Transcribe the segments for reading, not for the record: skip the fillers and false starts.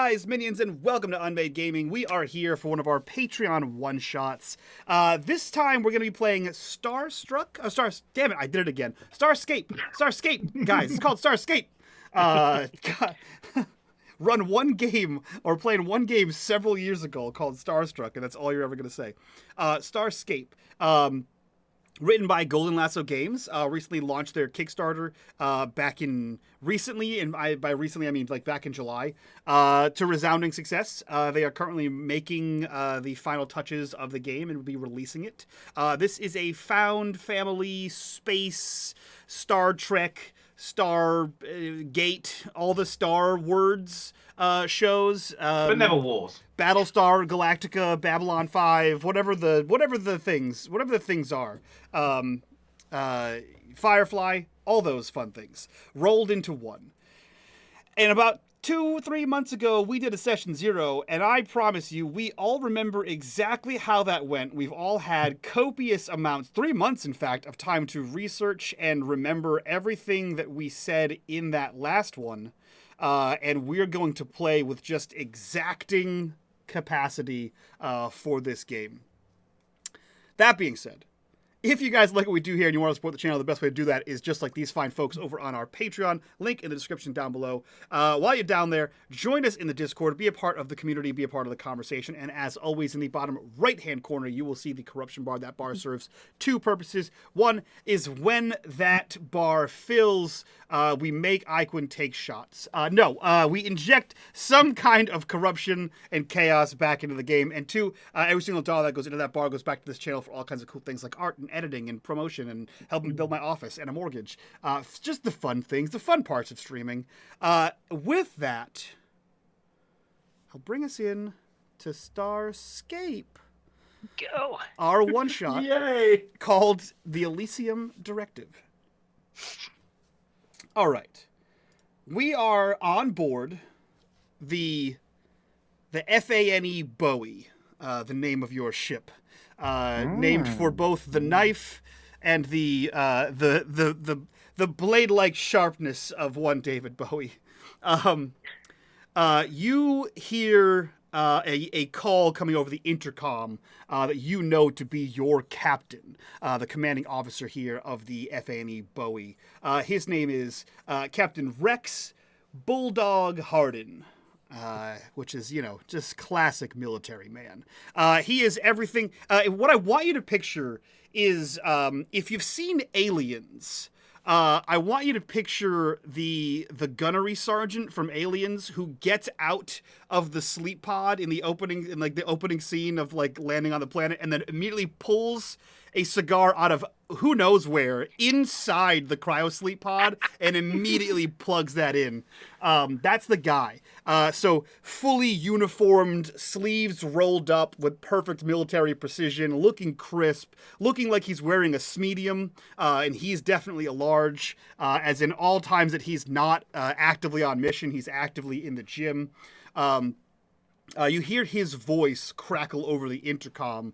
guys, minions, and welcome to unMadeGaming. We are here for one of our Patreon one-shots. This time we're going to be playing damn it, I did it again. Starscape, guys, it's called Starscape. Run one game, or playing one game several years ago called Starstruck, and that's all you're ever going to say. Starscape. Written by Golden Lasso Games, recently launched their Kickstarter recently, and by recently I mean like back in July, to resounding success. They are currently making the final touches of the game and will be releasing it. This is a found family space Star Trek, Stargate, all the Star words shows. But never wars. Battlestar Galactica, Babylon 5, whatever the things are. Firefly, all those fun things rolled into one. And about 2-3 months ago, we did a session 0, and I promise you, we all remember exactly how that went. We've all had copious amounts, 3 months in fact, of time to research and remember everything that we said in that last one. And we're going to play with just exacting capacity for this game. That being said, if you guys like what we do here and you want to support the channel, the best way to do that is just like these fine folks over on our Patreon, link in the description down below. While you're down there, join us in the Discord, be a part of the community, be a part of the conversation, and as always, in the bottom right-hand corner, you will see the corruption bar. That bar serves two purposes. One is when that bar fills, we make Iquin take shots. We inject some kind of corruption and chaos back into the game, and two, every single dollar that goes into that bar goes back to this channel for all kinds of cool things like art and editing and promotion and helping build my office and a mortgage. Just the fun things, the fun parts of streaming. With that, I'll bring us in to Starscape. Go. Our one-shot Yay! called the Elysium Directive. All right. We are on board the FANE Bowie, the name of your ship. Named for both the knife and the blade-like sharpness of one David Bowie. You hear a call coming over the intercom that you know to be your captain, the commanding officer here of the FANE Bowie. His name is Captain Rex Bulldog Hardin. Which is, just classic military man. He is everything. What I want you to picture is, if you've seen Aliens, I want you to picture the gunnery sergeant from Aliens who gets out of the sleep pod in the opening scene of landing on the planet, and then immediately pulls a cigar out of who knows where inside the cryosleep pod and immediately plugs that in. That's the guy. So fully uniformed, sleeves rolled up with perfect military precision, looking crisp, looking like he's wearing a medium, and he's definitely a large, as in all times that he's not actively on mission, he's actively in the gym. You hear his voice crackle over the intercom,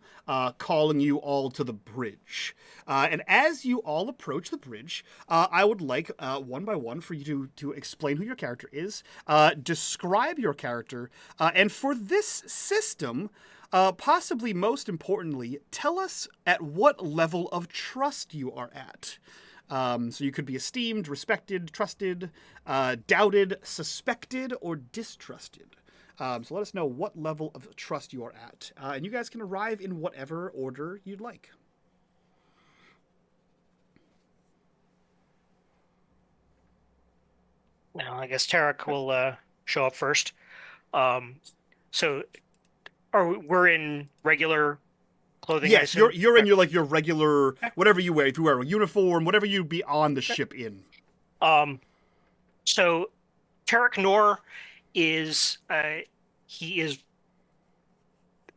calling you all to the bridge. And as you all approach the bridge, I would like, one by one, for you to explain who your character is, describe your character, and for this system, possibly most importantly, tell us at what level of trust you are at. So you could be esteemed, respected, trusted, doubted, suspected, or distrusted. So let us know what level of trust you are at. And you guys can arrive in whatever order you'd like. Now, I guess Tarek will show up first. So we're in regular clothing? Yes, you're in your regular, whatever you wear. If you wear a uniform, whatever you'd be on the ship in. So Tarek Noor is he is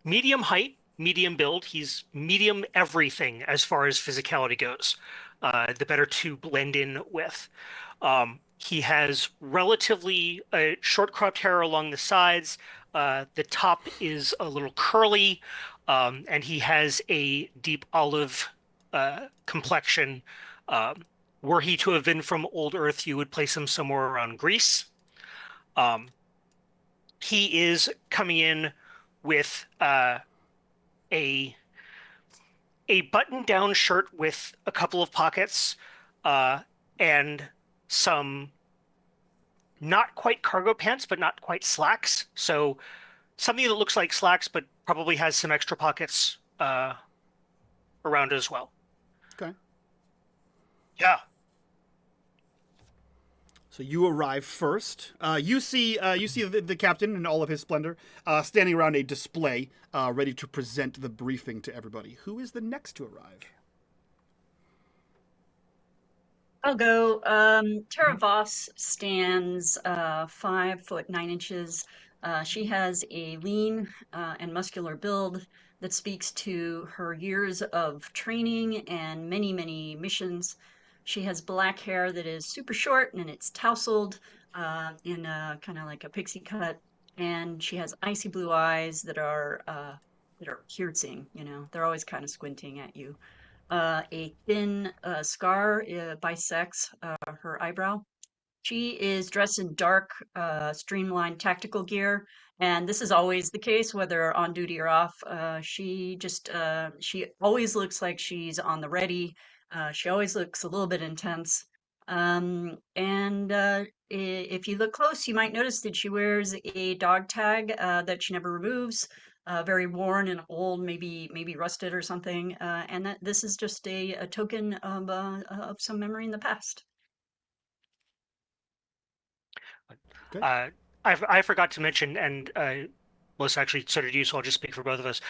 medium height, medium build. He's medium everything as far as physicality goes. The better to blend in with. He has relatively short cropped hair along the sides. The top is a little curly, and he has a deep olive complexion. Were he to have been from Old Earth, you would place him somewhere around Greece. He is coming in with a a button-down shirt with a couple of pockets, uh, and some not quite cargo pants, but not quite slacks. So something that looks like slacks, but probably has some extra pockets around as well. Okay. Yeah. So you arrive first. You see the captain in all of his splendor, standing around a display, ready to present the briefing to everybody. Who is the next to arrive? I'll go. Tara Voss stands 5'9". She has a lean and muscular build that speaks to her years of training and many, many missions. She has black hair that is super short and it's tousled in a kind of like a pixie cut, and she has icy blue eyes that are piercing. They're always kind of squinting at you. A thin scar bisects her eyebrow. She is dressed in dark, streamlined tactical gear, and this is always the case, whether on duty or off. She always looks like she's on the ready. She always looks a little bit intense. And if you look close, you might notice that she wears a dog tag that she never removes. Very worn and old, maybe rusted or something, and that this is just a token of some memory in the past. I forgot to mention, and Melissa actually started you, so I'll just speak for both of us.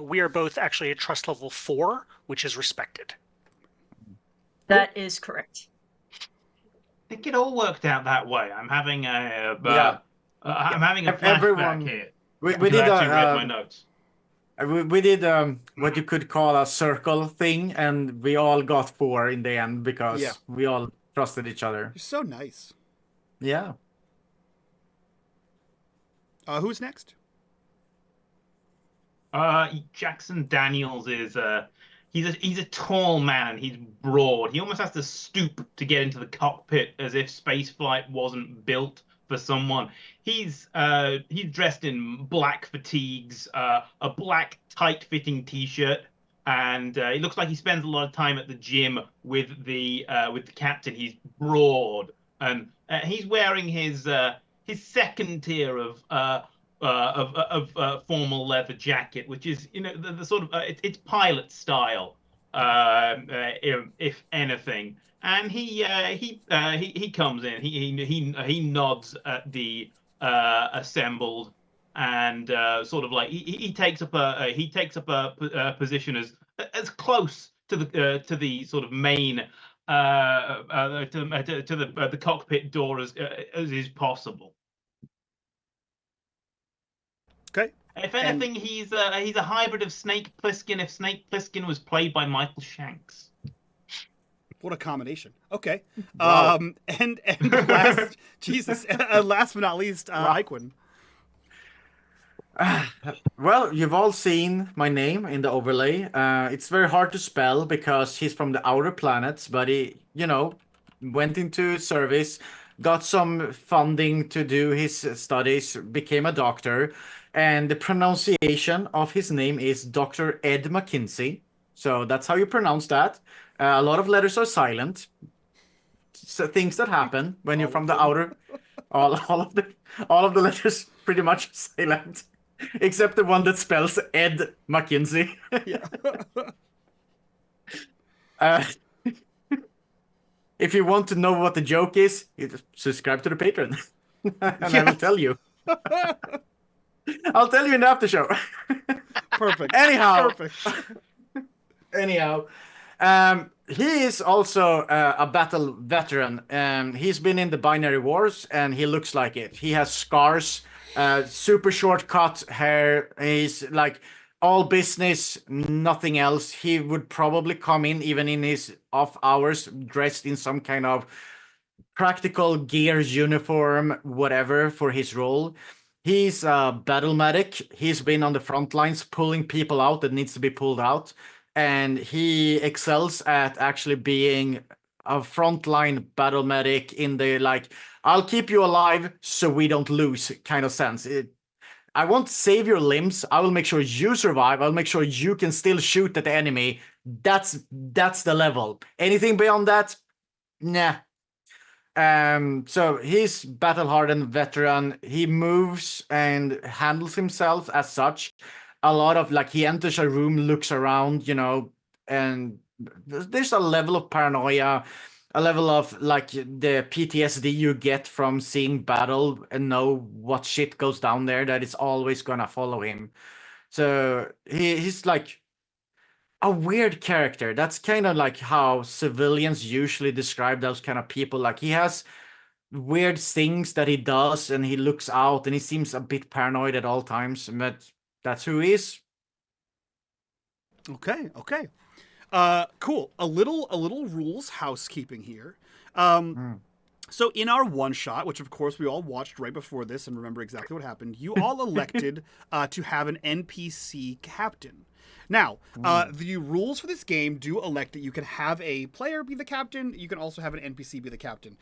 We are both actually at trust level 4, which is respected. That is correct. I think it all worked out that way. I'm having a I'm having a flashback Everyone, here. we I did actually read my notes. we did what you could call a circle thing, and we all got 4 in the end because we all trusted each other. You're so nice. Yeah. Who's next? Jackson Daniels is he's a tall man. He's broad. He almost has to stoop to get into the cockpit, as if spaceflight wasn't built for someone. He's dressed in black fatigues, a black tight-fitting t-shirt, and he looks like he spends a lot of time at the gym with the captain. He's broad, and he's wearing his second tier of formal leather jacket, which is the sort of it's pilot style, if anything. And he comes in. He nods at the assembled, and sort of like he takes up a position as close to the sort of main to the cockpit door as is possible. Okay. If anything, he's a hybrid of Snake Plissken if Snake Plissken was played by Michael Shanks. What a combination. Okay. Wow. And last, Jesus, last but not least, Iquin. Well, you've all seen my name in the overlay. It's very hard to spell because he's from the outer planets, but he, went into service, got some funding to do his studies, became a doctor, and the pronunciation of his name is Dr. Ed McKinsey. So that's how you pronounce that. A lot of letters are silent. So things that happen when you're from the outer, all of the letters pretty much silent, except the one that spells Ed McKinsey. If you want to know what the joke is, you just subscribe to the Patreon, and I will tell you. I'll tell you in the after show. Perfect. Anyhow. Perfect. Anyhow, he is also a battle veteran. He's been in the binary wars, and he looks like it. He has scars, super short cut hair. He's like all business, nothing else. He would probably come in even in his off hours, dressed in some kind of practical gears uniform, whatever, for his role. He's a battle medic. He's been on the front lines pulling people out that needs to be pulled out. And he excels at actually being a frontline battle medic in the like, I'll keep you alive so we don't lose kind of sense. I won't save your limbs. I will make sure you survive. I'll make sure you can still shoot at the enemy. That's the level. Anything beyond that, nah. So he's battle-hardened veteran. He moves and handles himself as such. A lot of like he enters a room, looks around, and there's a level of paranoia, a level of like the PTSD you get from seeing battle and know what shit goes down there that it's always gonna follow him. So he's like a weird character. That's kind of like how civilians usually describe those kind of people. Like he has weird things that he does and he looks out and he seems a bit paranoid at all times, but that's who he is. Okay. Cool. A little rules housekeeping here. So in our one shot, which of course we all watched right before this and remember exactly what happened, you all elected to have an NPC captain. Now, the rules for this game do elect that you can have a player be the captain. You can also have an NPC be the captain.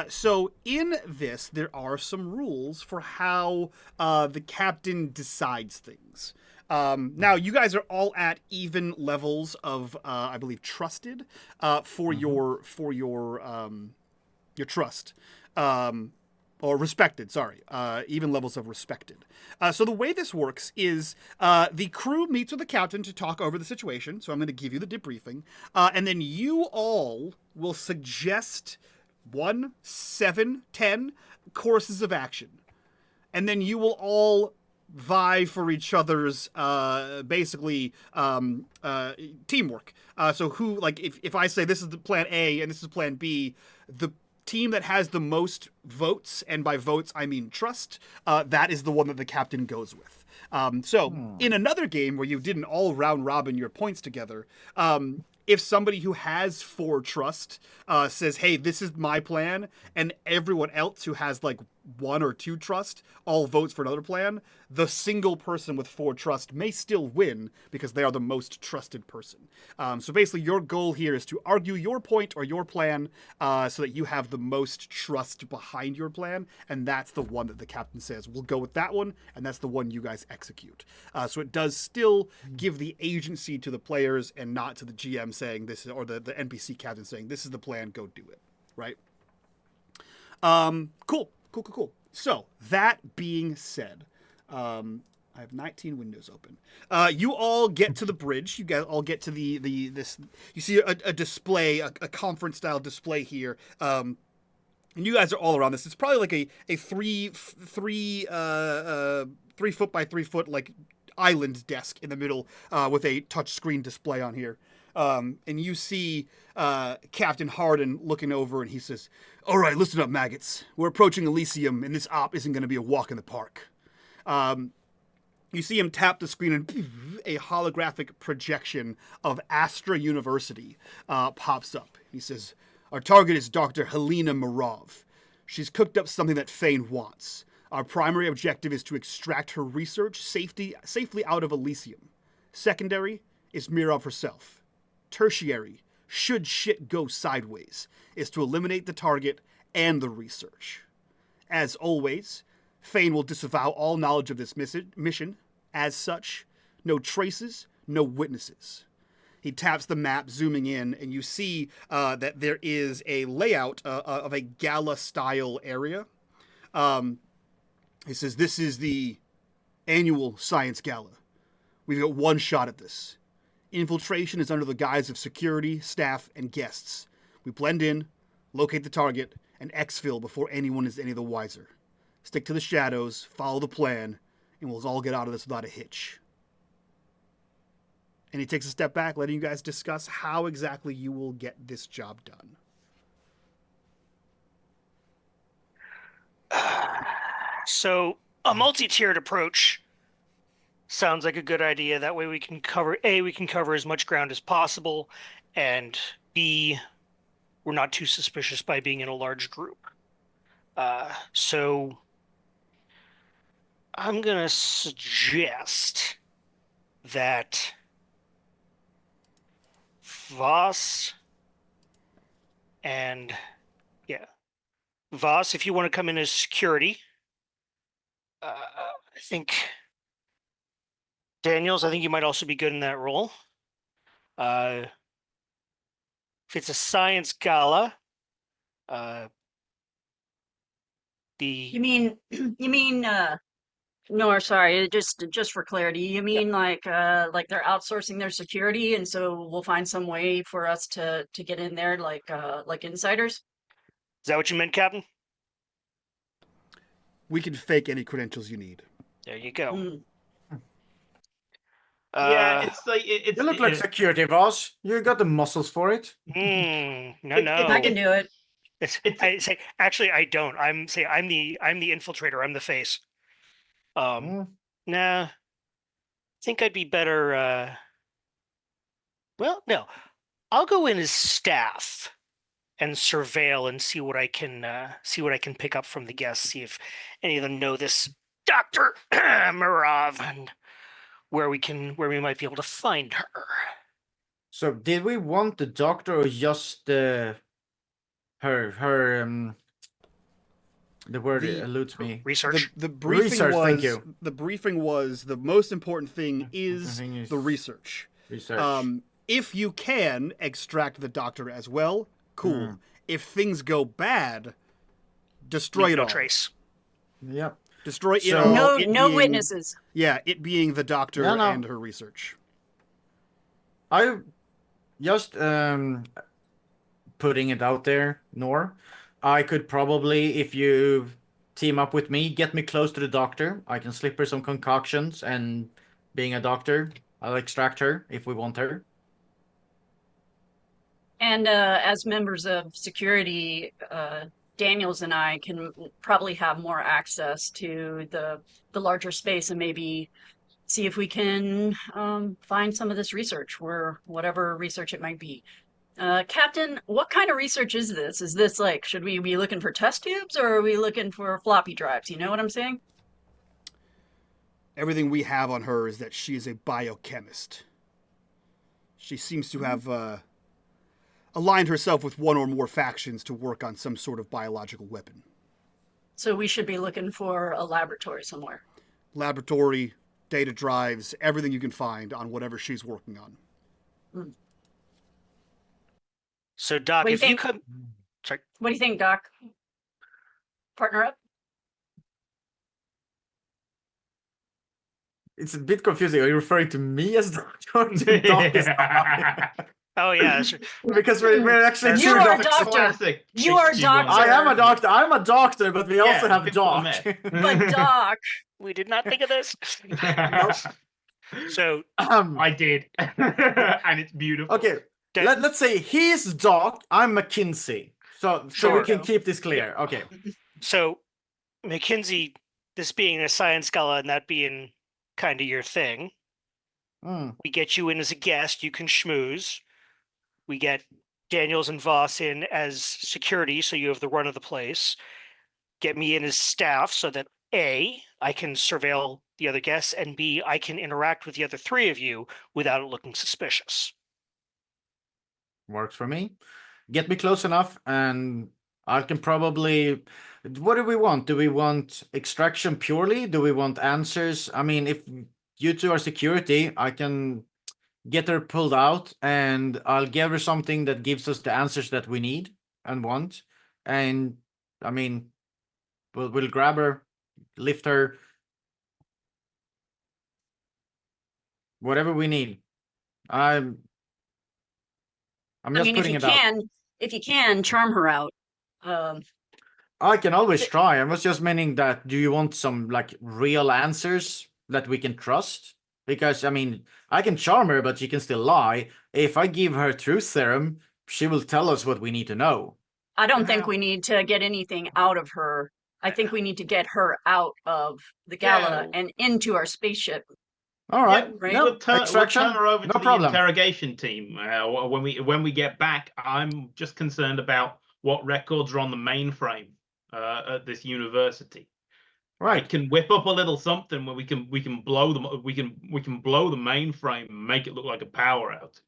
So in this, there are some rules for how the captain decides things. Now, you guys are all at even levels of, I believe, trusted for your trust. Or respected, sorry. Even levels of respected. So the way this works is the crew meets with the captain to talk over the situation. So I'm going to give you the debriefing. And then you all will suggest 1, 7, 10 courses of action. And then you will all vie for each other's basically teamwork. So who, like, if I say this is the plan A and this is plan B, the team that has the most votes, and by votes I mean trust, that is the one that the captain goes with. So in another game where you didn't all round robin your points together, if somebody who has 4 trust says, hey, this is my plan, and everyone else who has like 1 or 2 trust all votes for another plan, the single person with 4 trust may still win because they are the most trusted person. So basically your goal here is to argue your point or your plan so that you have the most trust behind your plan, and that's the one that the captain says, we'll go with that one, and that's the one you guys execute. So it does still give the agency to the players and not to the GM saying this, or the NPC captain saying, this is the plan, go do it, right? Cool. So, that being said, I have 19 windows open. You all get to the bridge. You guys all get to this. You see a display, a conference style display here. And you guys are all around this. It's probably like a 3 foot by 3 foot like island desk in the middle with a touch screen display on here. And you see Captain Harden looking over, and he says, all right, listen up, maggots. We're approaching Elysium, and this op isn't going to be a walk in the park. You see him tap the screen, and a holographic projection of Astra University pops up. He says, our target is Dr. Helena Mirov. She's cooked up something that Fane wants. Our primary objective is to extract her research safely out of Elysium. Secondary is Mirov herself. Tertiary, should shit go sideways, is to eliminate the target and the research. As always, Fane will disavow all knowledge of this mission. As such, no traces, no witnesses. He taps the map, zooming in, and you see that there is a layout of a gala-style area. He says, this is the annual science gala. We've got one shot at this. Infiltration is under the guise of security, staff, and guests. We blend in, locate the target, and exfil before anyone is any the wiser. Stick to the shadows, follow the plan, and we'll all get out of this without a hitch. And he takes a step back, letting you guys discuss how exactly you will get this job done. So a multi-tiered approach sounds like a good idea. That way we can cover as much ground as possible, and B, we're not too suspicious by being in a large group. So I'm gonna suggest that Voss And yeah, Voss, if you want to come in as security, I think Daniels, I think you might also be good in that role. If it's a science gala, You mean no, sorry, just for clarity, you mean like they're outsourcing their security and so we'll find some way for us to get in there like insiders? Is that what you meant, Captain? We can fake any credentials you need. There you go. Mm. Yeah, it's like You look like security, boss. You got the muscles for it. No. I can do it. I say actually I don't. I'm the infiltrator. I'm the face. Nah. I think I'd be better. Well, no. I'll go in as staff and surveil and see what I can pick up from the guests. See if any of them know this Dr. Murov and where we might be able to find her. So, did we want the doctor or just her? The word eludes me. Research. The briefing Research, was. thank you. The briefing was the most important thing is the research. Research. If you can extract the doctor as well, cool. If things go bad, destroy it all. Trace. Yep. Destroy it So- all. No witnesses. Yeah, it being the doctor No. and her research. I just putting it out there, Nor. I could probably, if you team up with me, get me close to the doctor. I can slip her some concoctions, and being a doctor, I'll extract her if we want her. And as members of security, Daniels and I can probably have more access to the larger space and maybe see if we can find some of this research, or whatever research it might be. Captain, what kind of research is this? Is this like, should we be looking for test tubes or are we looking for floppy drives? You know what I'm saying? Everything we have on her is that she is a biochemist. She seems to have aligned herself with one or more factions to work on some sort of biological weapon. So we should be looking for a laboratory somewhere. Laboratory, data drives, everything you can find on whatever she's working on. So, Doc, What do you if you think? come, sorry, What do you think, Doc? Partner up? It's a bit confusing. Are you referring to me as doctor or to Doc as doctor? oh yeah, sure. Because we're actually You two are doctors. doctor. Classic. You are doctor. I am a doctor. I'm a doctor, but we also have you can put Doc. them But Doc, we did not think of this. So, I did, and it's beautiful. Okay, let's say he's Doc. I'm McKinsey. So Sure. we can keep this clear. Okay. so Mackenzie, this being a science gala and that being kind of your thing, we get you in as a guest. You can schmooze. We get Daniels and Voss in as security, so you have the run of the place. Get me in as staff so that A, I can surveil the other guests, and B, I can interact with the other three of you without it looking suspicious. Works for me. Get me close enough, and I can probably. What do we want? Do we want extraction purely? Do we want answers? I mean, if you two are security, I can get her pulled out, and I'll give her something that gives us the answers that we need and want. And I mean, we'll grab her, lift her, whatever we need. I'm I just mean, if putting you it out. if you can, charm her out. I can always try. I was just meaning that, do you want some like real answers that we can trust? Because I mean, I can charm her, but she can still lie. If I give her truth serum, she will tell us what we need to know. I don't think we need to get anything out of her. I think we need to get her out of the gala and into our spaceship. All right. right. Yep. We'll turn her over no to problem. the interrogation team when we get back. I'm just concerned about what records are on the mainframe at this university. Right. I can whip up a little something where we can blow them. We can blow the mainframe and make it look like a power outage.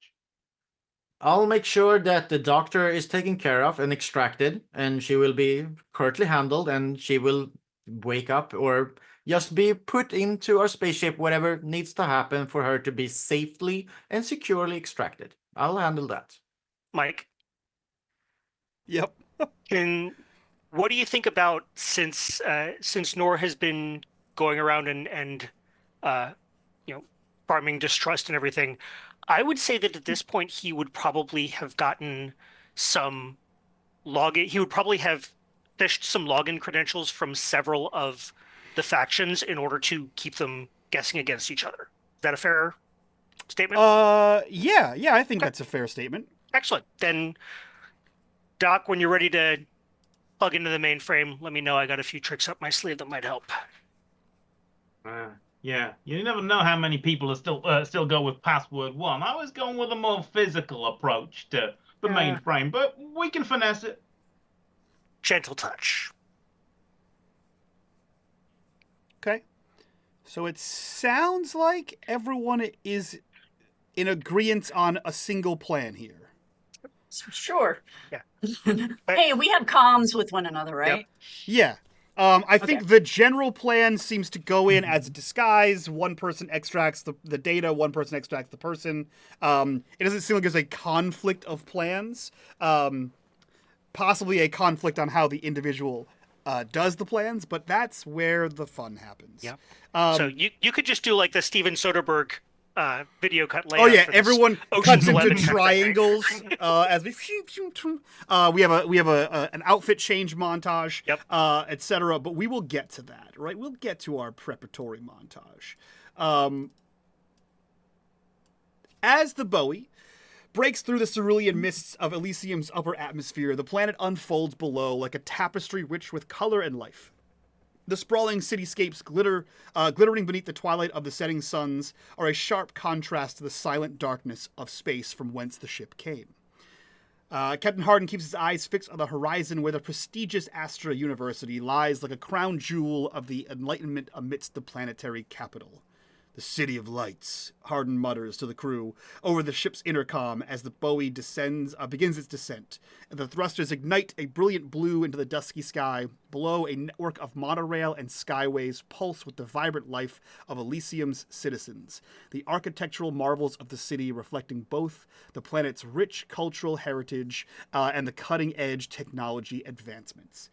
I'll make sure that the doctor is taken care of and extracted, and she will be correctly handled, and she will wake up or just be put into our spaceship, whatever needs to happen for her to be safely and securely extracted. I'll handle that. Mike, Yep. what do you think about since Nor has been going around and uh, farming distrust and everything? I would say that at this point he would probably have gotten some login. He would probably have fished some login credentials from several of the factions in order to keep them guessing against each other. Is that a fair statement? Yeah, I think Okay. that's a fair statement. Excellent. Then, Doc, when you're ready to plug into the mainframe, let me know. I got a few tricks up my sleeve that might help. Yeah, you never know how many people are still go with password 1. I was going with a more physical approach to the mainframe, but we can finesse it. Gentle touch. Okay. So it sounds like everyone is in agreement on a single plan here. Sure. Yeah. Hey, we have comms with one another, right? Yeah. I think the general plan seems to go in as a disguise. One person extracts the data, one person extracts the person. It doesn't seem like there's a conflict of plans. Possibly a conflict on how the individual does the plans, but that's where the fun happens. Yeah. So you could just do like the Steven Soderbergh video cut layout. Oh yeah, for this everyone Ocean's cuts into 11 kind of thing, right? triangles as we have an outfit change montage, Yep. etc. But we will get to that, right? We'll get to our preparatory montage. As the Bowie breaks through the cerulean mists of Elysium's upper atmosphere, the planet unfolds below like a tapestry rich with color and life. The sprawling cityscapes glittering beneath the twilight of the setting suns are a sharp contrast to the silent darkness of space from whence the ship came. Captain Hardin keeps his eyes fixed on the horizon where the prestigious Astra University lies like a crown jewel of the Enlightenment amidst the planetary capital. The City of Lights, Hardin mutters to the crew over the ship's intercom as the Bowie begins its descent, and the thrusters ignite a brilliant blue into the dusky sky. Below, a network of monorail and skyways pulse with the vibrant life of Elysium's citizens, the architectural marvels of the city reflecting both the planet's rich cultural heritage and the cutting-edge technology advancements.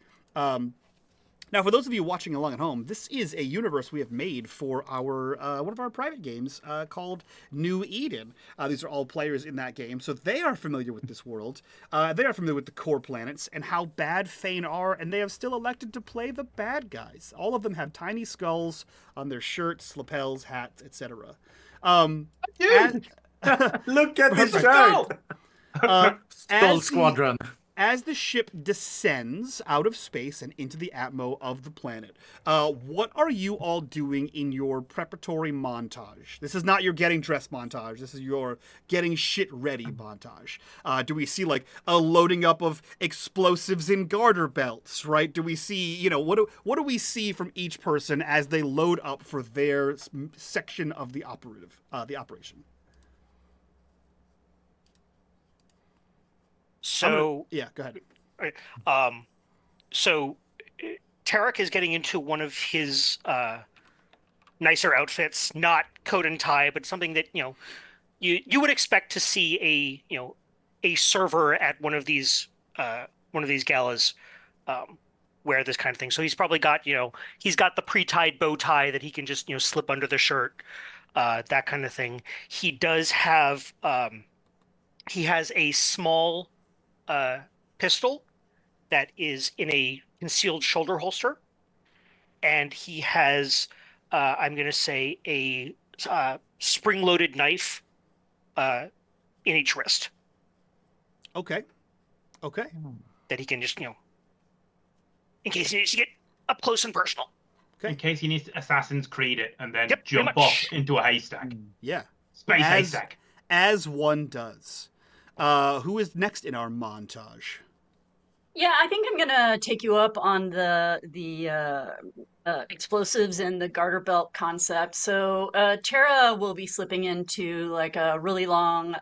Now, for those of you watching along at home, this is a universe we have made for our one of our private games called New Eden. These are all players in that game, so they are familiar with this world. They are familiar with the core planets and how bad Fane are, and they have still elected to play the bad guys. All of them have tiny skulls on their shirts, lapels, hats, etc. Look at this Go! shirt! Skull Squadron. As the ship descends out of space and into the atmo of the planet, what are you all doing in your preparatory montage? This is not your getting dressed montage. This is your getting shit ready montage. Do we see like a loading up of explosives in garter belts, right? Do we see, what do we see from each person as they load up for their section of the operation? So yeah, go ahead. So Tarek is getting into one of his nicer outfits, not coat and tie, but something that you would expect to see a server at one of these galas wear this kind of thing. So he's probably got he's got the pre-tied bow tie that he can just slip under the shirt, that kind of thing. He does have he has a small pistol that is in a concealed shoulder holster, and he has I'm going to say a spring-loaded knife in each wrist. Okay. That he can just in case he needs to get up close and personal. Okay. In case he needs to Assassin's Creed it and then Yep, pretty jump much. off into a haystack. Yeah. Space haystack. As one does. Who is next in our montage? Yeah, I think I'm gonna take you up on the explosives and the garter belt concept. So Tara will be slipping into like a really long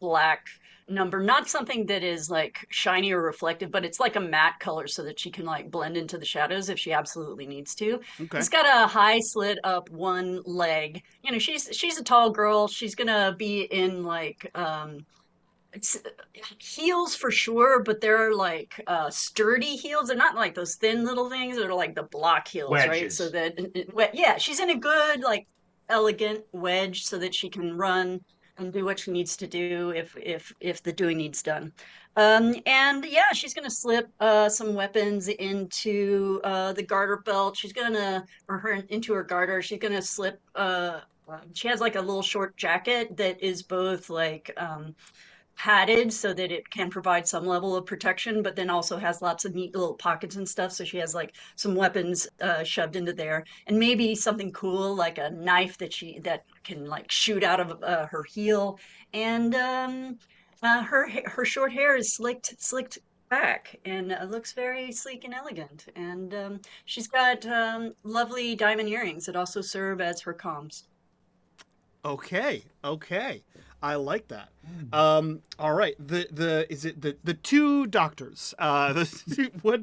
black number, not something that is like shiny or reflective, but it's like a matte color so that she can like blend into the shadows if she absolutely needs to. Okay. It's got a high slit up one leg. You know, she's a tall girl. She's gonna be in like it's heels for sure, but they're like sturdy heels. They're not like those thin little things. They're like the block heels, right? So Wedges. that yeah, she's in a good like elegant wedge so that she can run and do what she needs to do if the doing needs done. And yeah, she's gonna slip some weapons into the garter belt. She's gonna or her into her garter. She's gonna slip she has like a little short jacket that is both like padded so that it can provide some level of protection, but then also has lots of neat little pockets and stuff. So she has like some weapons shoved into there, and maybe something cool like a knife that can like shoot out of her heel. And her short hair is slicked back and looks very sleek and elegant. And she's got lovely diamond earrings that also serve as her comms. Okay. I like that. All right. Is it the two doctors? What?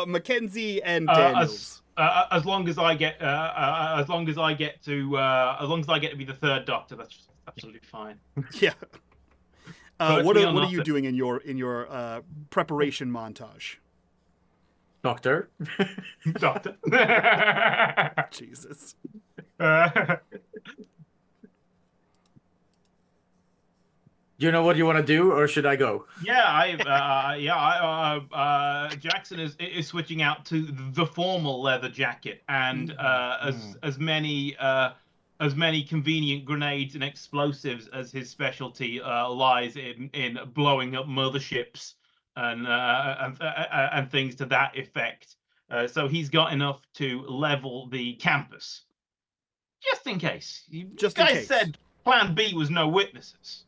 Mackenzie and Daniels. As long as I get to be the third doctor, that's absolutely fine. Yeah. But what we are are not you the- doing in your preparation montage? Doctor. Doctor. Jesus. Do you know what you want to do, or should I go? Jackson is switching out to the formal leather jacket, and as many convenient grenades and explosives as his specialty lies in blowing up motherships and things to that effect. So he's got enough to level the campus, just in case. You Just in guys case. said Plan B was no witnesses.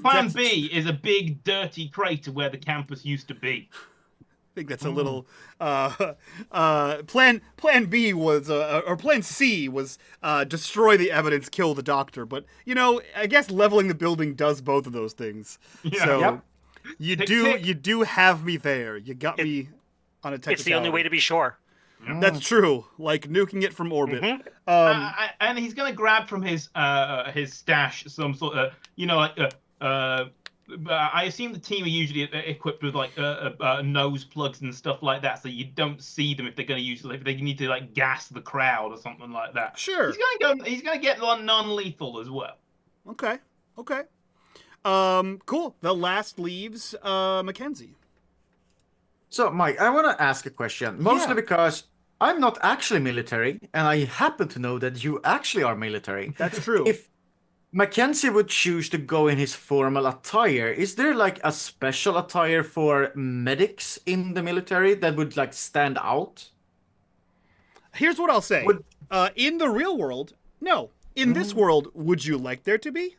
Plan That's- B is a big, dirty crater where the campus used to be. I think that's a little. Plan B was, or Plan C was, destroy the evidence, kill the doctor. But you know, I guess leveling the building does both of those things. Yeah. So Yep. Tick, tick. you do have me there. You got me on a technicality. It's the only way to be sure. That's true. Like nuking it from orbit. And he's gonna grab from his stash some sort of, I assume the team are usually equipped with like nose plugs and stuff like that, so you don't see them if they're gonna use, if they need to like gas the crowd or something like that. Sure. He's gonna get non-lethal as well. Okay. Cool. The last leaves Mackenzie. So, Mike, I want to ask a question, mostly Yeah. because I'm not actually military, and I happen to know that you actually are military. That's true. If Mackenzie would choose to go in his formal attire, is there like a special attire for medics in the military that would like stand out? Here's what I'll say. Would- In the real world, no. In this world, would you like there to be?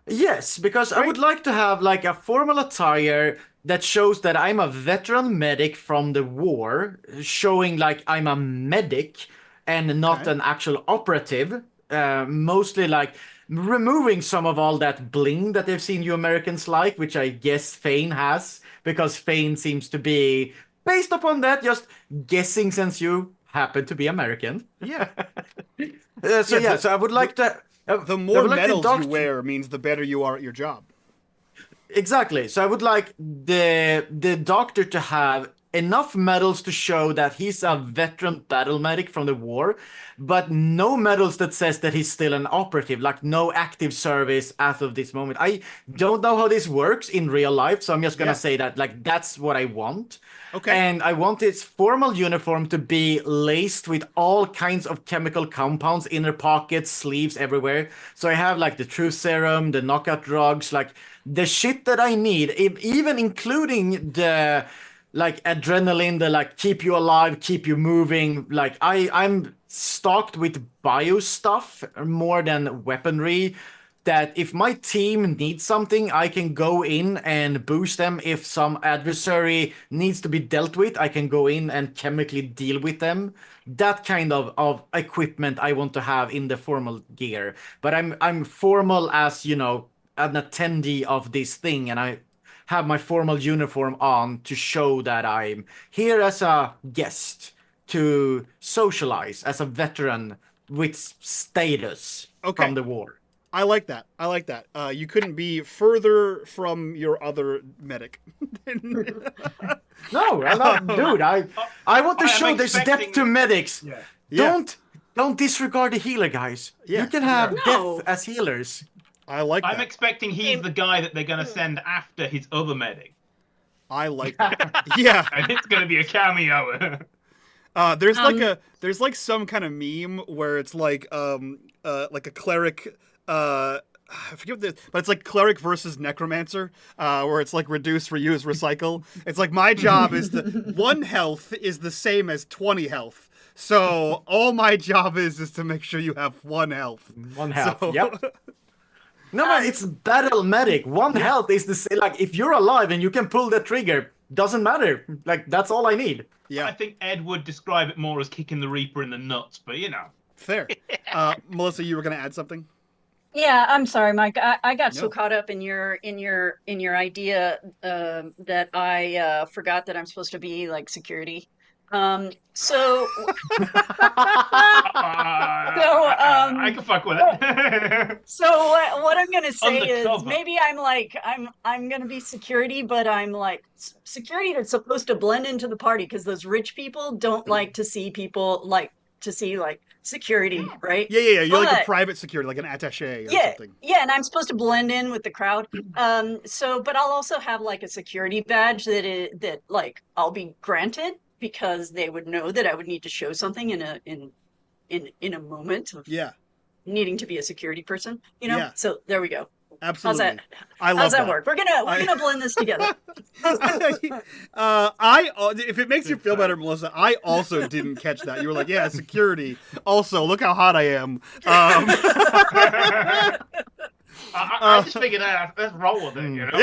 Yes, because I would like to have like a formal attire that shows that I'm a veteran medic from the war, showing like I'm a medic and not Okay. an actual operative. Mostly like removing some of all that bling that they've seen you Americans like, which I guess Fane has, because Fane seems to be, based upon that, just guessing since you happen to be American. Yeah. So I would like to. The I more would like the medals doctor- you wear means the better you are at your job. Exactly. So I would like the doctor to have enough medals to show that he's a veteran battle medic from the war, but no medals that says that he's still an operative, like no active service as of this moment. I don't know how this works in real life, so I'm just gonna Yeah. say that like that's what I want. Okay. And I want its formal uniform to be laced with all kinds of chemical compounds, inner pockets, sleeves, everywhere. So I have like the truth serum, the knockout drugs, like the shit that I need, even including the like adrenaline, the like keep you alive, keep you moving. Like I'm stocked with bio stuff more than weaponry. That if my team needs something, I can go in and boost them. If some adversary needs to be dealt with, I can go in and chemically deal with them. That kind of equipment I want to have in the formal gear. But I'm formal as, an attendee of this thing, and I have my formal uniform on to show that I'm here as a guest to socialize as a veteran with status Okay. from the war. I like that. I like that. You couldn't be further from your other medic. No, I'm not, dude. I want to I am show there's expecting- depth to medics. Yeah. Yeah. Don't disregard the healer, guys. Yeah. You can have No. death as healers. I like I'm that. expecting he's the guy that they're going to send after his other medic. I like that. Yeah. And it's going to be a cameo. There's like some kind of meme where it's like a cleric I forget this, but it's like cleric versus necromancer, where it's like reduce, reuse, recycle. It's like my job is 1 health is the same as 20 health. So all my job is to make sure you have 1 health. 1 health. So- Yep. No, but it's battle medic. 1 health is the same. Like if you're alive and you can pull the trigger, doesn't matter. Like that's all I need. I Yeah, think Ed would describe it more as kicking the Reaper in the nuts, but you know. fair. Melissa, you were gonna add something? Yeah, I'm sorry, Mike. I got so No. caught up in your idea that I forgot that I'm supposed to be like security. So I can fuck with it. so what I'm gonna say is Undercover. maybe I'm gonna be security, but I'm like security that's supposed to blend into the party because those rich people don't like to see people like security, right? Yeah. You're like a But- private security, like an attaché or Yeah, something. yeah, and I'm supposed to blend in with the crowd. But I'll also have like a security badge that like I'll be granted because they would know that I would need to show something in a moment of Yeah, needing to be a security person, you know? Yeah. So there we go. absolutely. How's that? I love How's that work? We're gonna blend this together. If it makes you feel better, Melissa, I also didn't catch that. You were like, yeah, security. Also, look how hot I am. I just figured that let's roll with it, you know?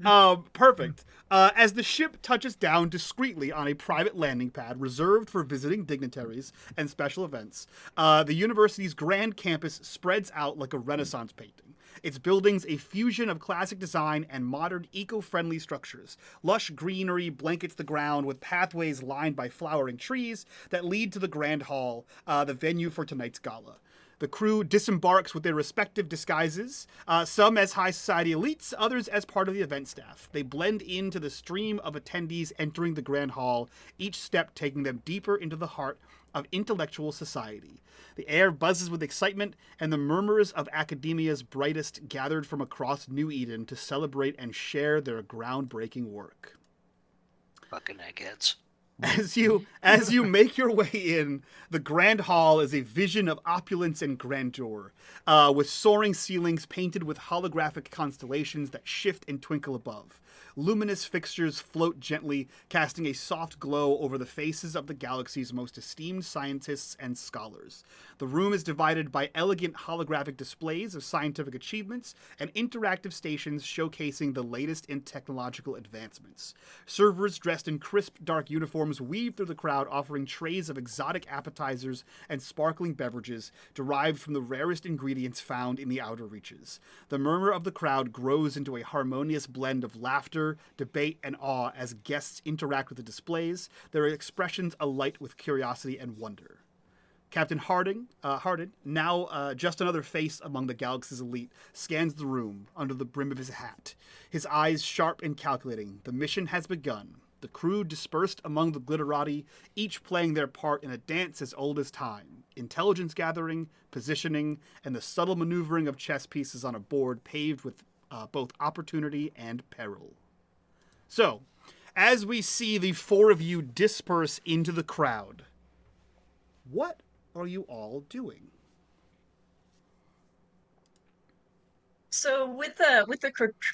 Yeah. Perfect. As the ship touches down discreetly on a private landing pad reserved for visiting dignitaries and special events, the university's grand campus spreads out like a Renaissance painting. Its buildings a fusion of classic design and modern eco-friendly structures. Lush greenery blankets the ground with pathways lined by flowering trees that lead to the grand hall, the venue for tonight's gala. The crew disembarks with their respective disguises, some as high society elites, others as part of the event staff. They blend into the stream of attendees entering the grand hall, each step taking them deeper into the heart of intellectual society. The air buzzes with excitement, and the murmurs of academia's brightest gathered from across New Eden to celebrate and share their groundbreaking work. Fucking eggheads. As you make your way in, the grand hall is a vision of opulence and grandeur, with soaring ceilings painted with holographic constellations that shift and twinkle above. Luminous fixtures float gently, casting a soft glow over the faces of the galaxy's most esteemed scientists and scholars. The room is divided by elegant holographic displays of scientific achievements and interactive stations showcasing the latest in technological advancements. Servers dressed in crisp, dark uniforms weave through the crowd, offering trays of exotic appetizers and sparkling beverages derived from the rarest ingredients found in the outer reaches. The murmur of the crowd grows into a harmonious blend of laughter, debate, and awe as guests interact with the displays, their expressions alight with curiosity and wonder. Captain Hardin, now just another face among the galaxy's elite, scans the room under the brim of his hat, his eyes sharp and calculating. The mission has begun. The crew dispersed among the glitterati, each playing their part in a dance as old as time. Intelligence gathering, positioning, and the subtle maneuvering of chess pieces on a board paved with both opportunity and peril. So, as we see the 4 of you disperse into the crowd, what are you all doing? So with the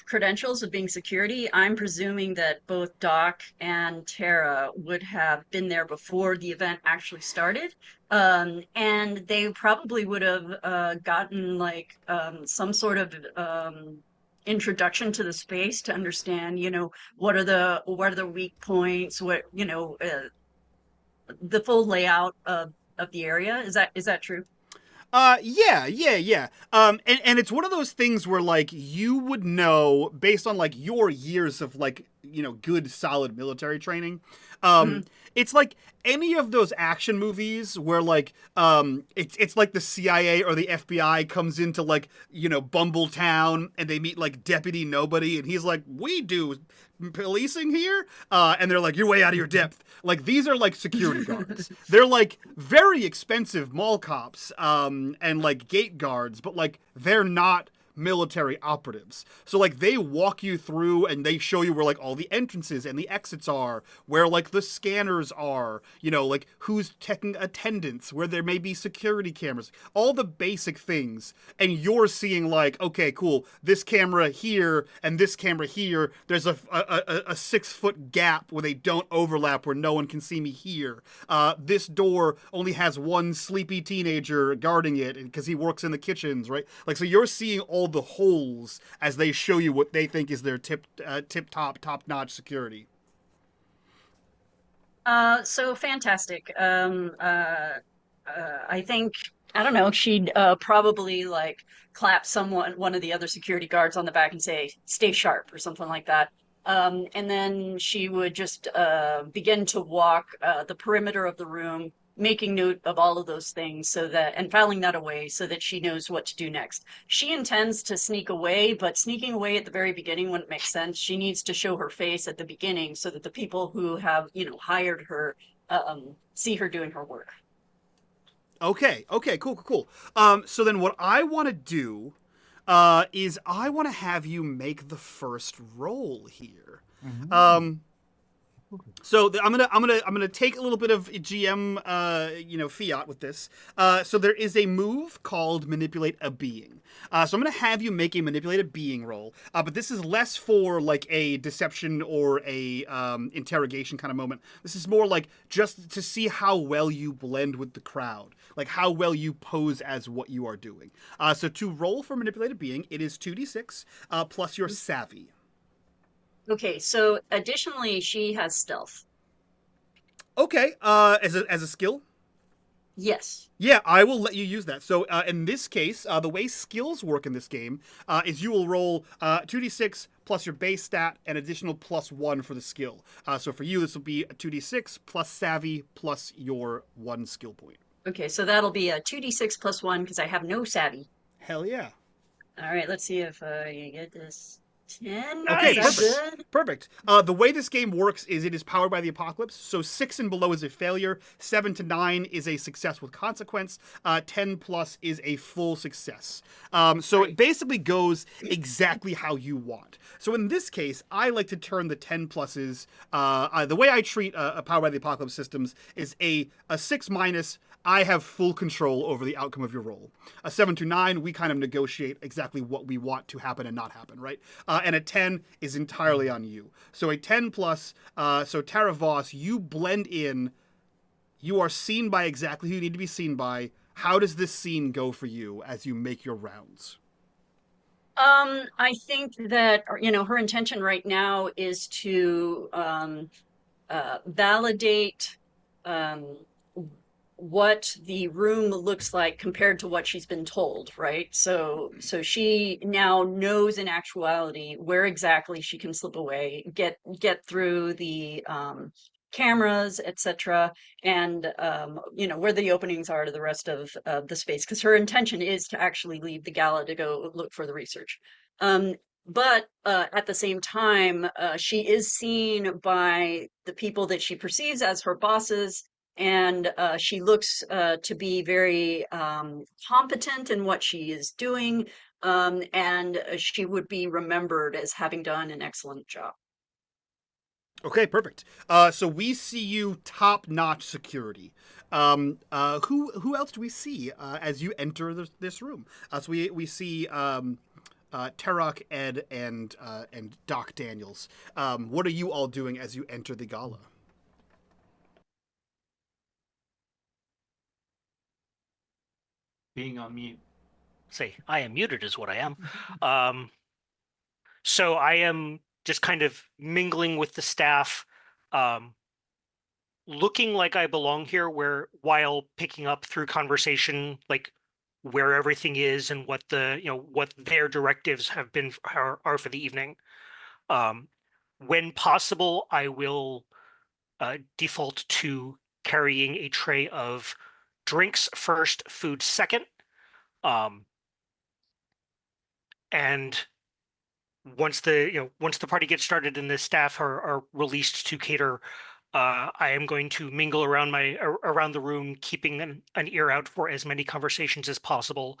credentials of being security, I'm presuming that both Doc and Tara would have been there before the event actually started, and they probably would have gotten like some sort of introduction to the space to understand, what are the weak points, what the full layout of the area. Is that true? Yeah. And it's one of those things where like you would know based on like your years of like good solid military training. Mhm. It's like any of those action movies where like it's like the CIA or the FBI comes into like Bumbletown and they meet like Deputy Nobody and he's like, we do policing here, and they're like, you're way out of your depth. Like these are like security guards. They're like very expensive mall cops and like gate guards, but like they're not military operatives. So like they walk you through and they show you where like all the entrances and the exits are, where like the scanners are, like who's checking attendance, where there may be security cameras, all the basic things. And you're seeing like, okay, cool, this camera here and this camera here, there's a 6-foot gap where they don't overlap where no one can see me here. This door only has one sleepy teenager guarding it because he works in the kitchens, right? Like, so you're seeing all the holes as they show you what they think is their top-notch security. So fantastic. I think I don't know. She'd probably like clap one of the other security guards on the back and say, "Stay sharp" or something like that. And then she would just begin to walk the perimeter of the room, making note of all of those things and filing that away so that she knows what to do next. She intends to sneak away, but sneaking away at the very beginning wouldn't make sense. She needs to show her face at the beginning so that the people who have, hired her see her doing her work. Okay, cool. So then what I want to do is I want to have you make the first roll here. So I'm gonna take a little bit of GM fiat with this. So there is a move called manipulate a being. So I'm gonna have you make a manipulate a being roll, but this is less for like a deception or a interrogation kind of moment. This is more like just to see how well you blend with the crowd, like how well you pose as what you are doing. So to roll for manipulate a being, it is 2d6 plus your savvy. Okay, so additionally, she has stealth. Okay, as a skill? Yes. Yeah, I will let you use that. So in this case, the way skills work in this game is you will roll 2d6 plus your base stat and additional +1 for the skill. So for you, this will be a 2d6 plus savvy plus your 1 skill point. Okay, so that'll be a 2d6 plus 1 because I have no savvy. Hell yeah. All right, let's see if I get this. 10. Okay, Is that good? perfect. The way this game works is it is powered by the apocalypse. So 6 and below is a failure. 7 to 9 is a success with consequence. 10 plus is a full success. So it basically goes exactly how you want. So in this case, I like to turn the 10 pluses. The way I treat a powered by the apocalypse systems is a 6 minus. I have full control over the outcome of your roll. A 7 to 9, we kind of negotiate exactly what we want to happen and not happen, right? And a 10 is entirely on you. So a 10 plus, so Tara Voss, you blend in. You are seen by exactly who you need to be seen by. How does this scene go for you as you make your rounds? I think that, her intention right now is to validate what the room looks like compared to what she's been told, right? So she now knows in actuality where exactly she can slip away, get through the cameras, etc., and where the openings are to the rest of the space, because her intention is to actually leave the gala to go look for the research. But at the same time, she is seen by the people that she perceives as her bosses, and she looks to be very competent in what she is doing, and she would be remembered as having done an excellent job. Okay, perfect. So we see you top-notch security. Who else do we see as you enter this room? So we see Tarok, Ed, and Doc Daniels. What are you all doing as you enter the gala? Being on mute. Say, I am muted is what I am. So I am just kind of mingling with the staff, looking like I belong here, while picking up through conversation, like where everything is and what what their directives have been are for the evening. When possible, I will default to carrying a tray of drinks first, food second. And once the party gets started and the staff are released to cater, I am going to mingle around the room, keeping an ear out for as many conversations as possible,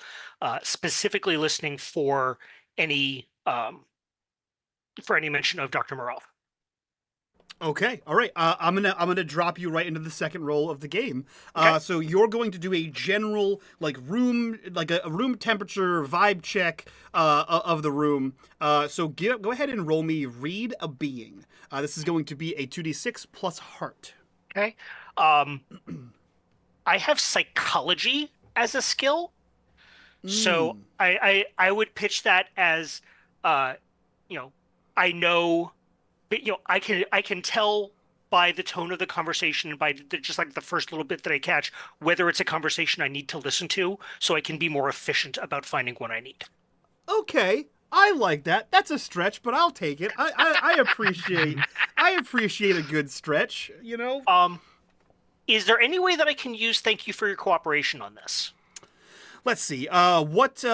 specifically listening for any mention of Dr. Morov. Okay, all right. I'm gonna drop you right into the second roll of the game. Okay. So you're going to do a general room a room temperature vibe check of the room. So go ahead and roll me read a being. This is going to be a 2d6 plus heart. Okay. I have psychology as a skill, so I would pitch that as I know. But, I can tell by the tone of the conversation and by just the first little bit that I catch whether it's a conversation I need to listen to, so I can be more efficient about finding what I need. Okay, I like that. That's a stretch, but I'll take it. I appreciate a good stretch. Is there any way that I can use "Thank you for your cooperation" on this? Let's see. What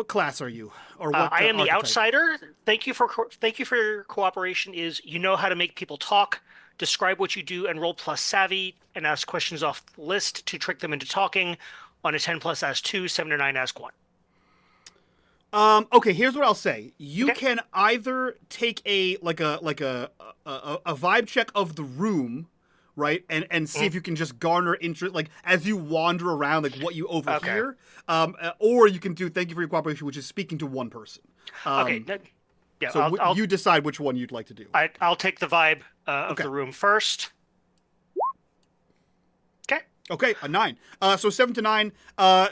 class are you? Or what? I am the archetype? outsider. Thank you for your cooperation. Is you know how to make people talk, describe what you do, and roll plus savvy, and ask questions off the list to trick them into talking. On a 10 plus, ask 2, 7 or 9, ask 1. Okay, here's what I'll say. You can either take a vibe check of the room, right, and see if you can just garner interest, as you wander around, what you overhear. Or you can do thank you for your cooperation, which is speaking to one person. Yeah. So you decide which one you'd like to do. I'll take the vibe of the room first. Okay, a 9. So 7 to 9.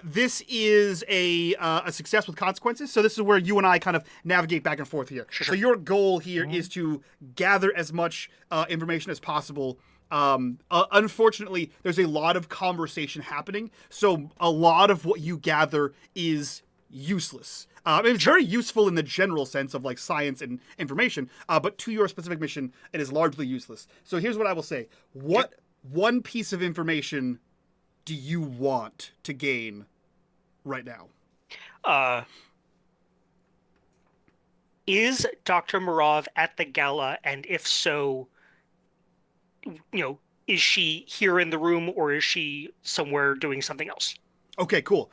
This is a success with consequences. So this is where you and I kind of navigate back and forth here. Sure. So your goal here is to gather as much information as possible. Unfortunately, there's a lot of conversation happening, so a lot of what you gather is useless. It's very useful in the general sense of science and information, but to your specific mission, it is largely useless. So here's what I will say. What one piece of information do you want to gain right now? Is Dr. Morov at the gala, and if so, is she here in the room or is she somewhere doing something else? Okay, cool.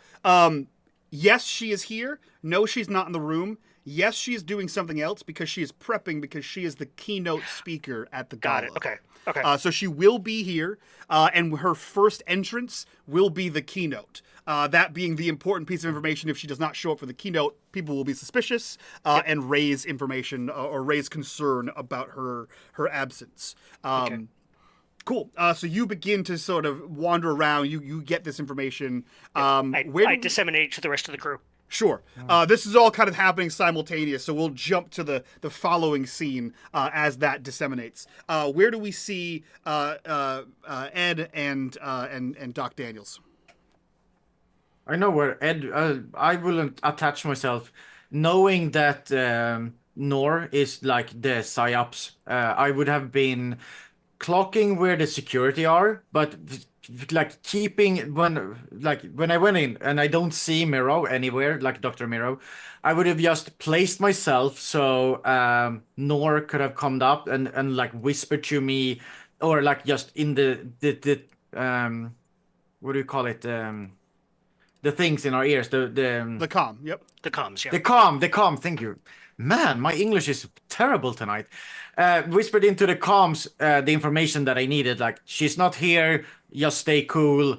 Yes, she is here. No, she's not in the room. Yes, she is doing something else because she is prepping because she is the keynote speaker at the gala. Got it. Okay. So she will be here, and her first entrance will be the keynote. That being the important piece of information. If she does not show up for the keynote, people will be suspicious and raise information or raise concern about her absence. Cool. So you begin to sort of wander around. You get this information. I disseminate it to the rest of the crew. Sure. This is all kind of happening simultaneous, so we'll jump to the following scene as that disseminates. Where do we see Ed and Doc Daniels? I know where Ed. I will attach myself, knowing that Nor is the psyops. I would have been clocking where the security are, but keeping when I went in and I don't see Miro anywhere, Dr. Miro, I would have just placed myself so Nor could have come up and whispered to me, or just in the what do you call it, the things in our ears, the comm. Yep. The comms. Yeah. The comm. Thank you. Man, my English is terrible tonight. Whispered into the comms the information that I needed, she's not here, just stay cool,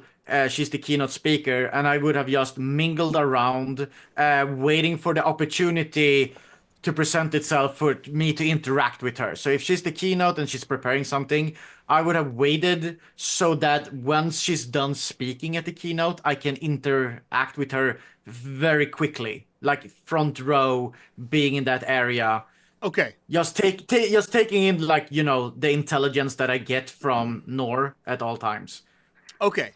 she's the keynote speaker, and I would have just mingled around, waiting for the opportunity to present itself for me to interact with her. So if she's the keynote and she's preparing something, I would have waited so that once she's done speaking at the keynote, I can interact with her very quickly, front row, being in that area. Okay. Just taking in the intelligence that I get from Nor at all times. Okay.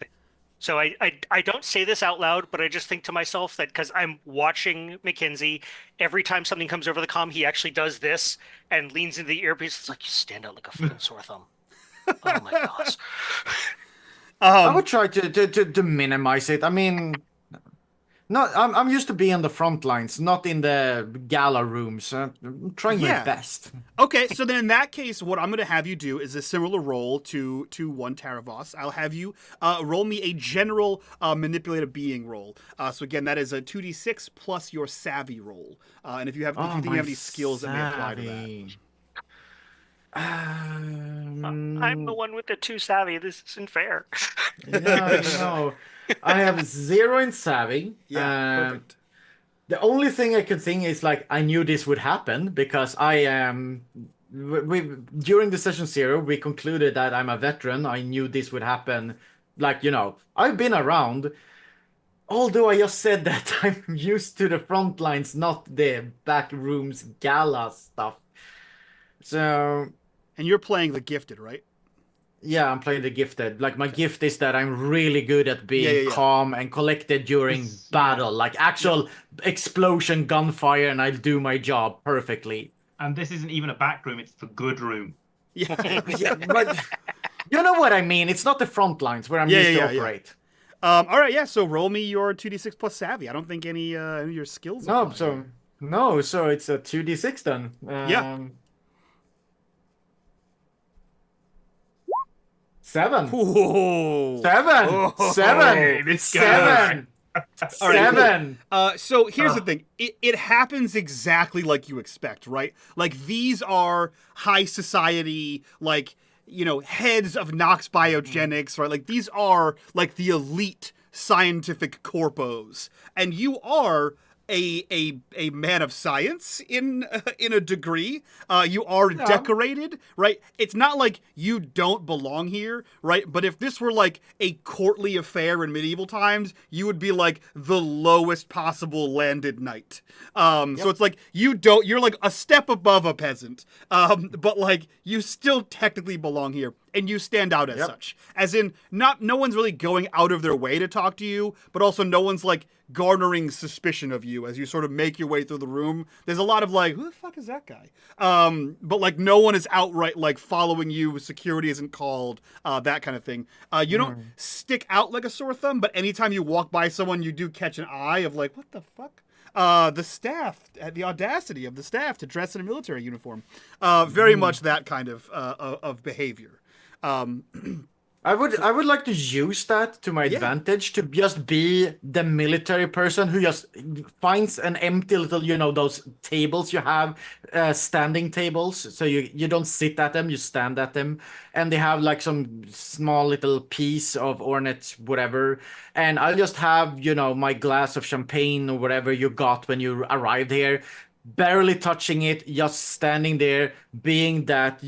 So I don't say this out loud, but I just think to myself that because I'm watching Mackenzie, every time something comes over the comm, he actually does this and leans into the earpiece. It's like, you stand out like a fucking sore thumb. Oh my gosh. I would try to minimize it. I mean, not I'm used to being on the front lines, not in the gala rooms. I'm trying my Yeah. best. Okay, so then in that case, what I'm going to have you do is a similar roll to one Taravos. I'll have you roll me a general manipulative being roll. So again, that is a 2d6 plus your savvy roll. And if you think you have any skills that may apply to that. I'm the one with the 2 savvy. This isn't fair. Yeah, I know. I have 0 in savvy. Yeah, perfect. The only thing I could think is like I knew this would happen because I am. During the session 0, we concluded that I'm a veteran. I knew this would happen. Like, I've been around. Although I just said that I'm used to the front lines, not the back rooms gala stuff. So. And you're playing the gifted, right? Yeah, I'm playing the gifted. Like, my gift is that I'm really good at being calm and collected during battle. Like, actual explosion, gunfire, and I'll do my job perfectly. And this isn't even a back room, it's the good room. Yeah. Yeah, but you know what I mean. It's not the front lines where I'm used to operate. All right, yeah, so roll me your 2d6 plus savvy. I don't think any of your skills apply. So it's a 2d6 then. Yeah. 7. Ooh. 7. Oh. 7. This guy. 7. So here's the thing. It happens exactly like you expect, right? Like, these are high society, like, heads of Nox Biogenics, right? Like, these are like the elite scientific corpos, and you are a man of science in a degree. You are decorated, right? It's not like you don't belong here, right? But if this were like a courtly affair in medieval times, you would be like the lowest possible landed knight. So it's like you're like a step above a peasant, but like you still technically belong here. And you stand out as such. As in, no one's really going out of their way to talk to you, but also no one's like garnering suspicion of you as you sort of make your way through the room. There's a lot of like, who the fuck is that guy? But like no one is outright like following you. Security isn't called, that kind of thing. You don't stick out like a sore thumb, but anytime you walk by someone, you do catch an eye of like, what the fuck? The staff, the audacity of the staff to dress in a military uniform. Very much that kind of behavior. I would like to use that to my advantage to just be the military person who just finds an empty little, those tables you have, standing tables. So you don't sit at them, you stand at them. And they have like some small little piece of ornate whatever. And I'll just have, my glass of champagne or whatever you got when you arrived here, barely touching it, just standing there, being that,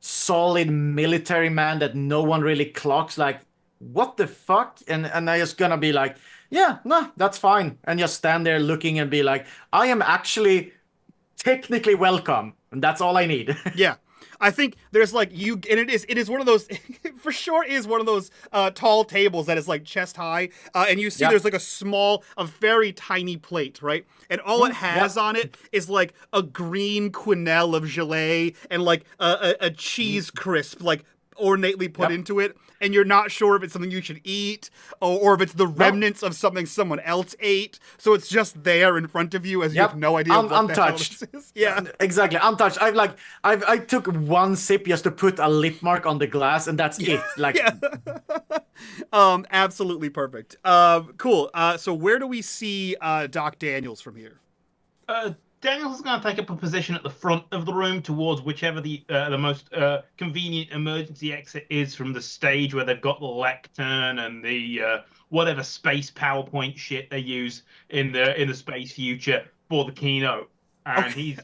solid military man that no one really clocks, like, what the fuck? And I just gonna be like, yeah, no, that's fine. And just stand there looking and be like, I am actually technically welcome. And that's all I need. Yeah. I think there's like and it is one of those, for sure is one of those tall tables that is like chest high. And you see there's like a very tiny plate, right? And all it has on it is like a green quenelle of gelée and like a cheese crisp, like ornately put into it. And you're not sure if it's something you should eat or if it's the remnants of something someone else ate. So it's just there in front of you as you have no idea what untouched. the hell this is. Yeah, exactly, untouched. I took one sip just to put a lip mark on the glass, and that's it. Like, absolutely perfect. Cool. So where do we see Doc Daniels from here? Daniel's going to take up a position at the front of the room towards whichever the most convenient emergency exit is from the stage where they've got the lectern and the whatever space PowerPoint shit they use in the space future for the keynote. And he's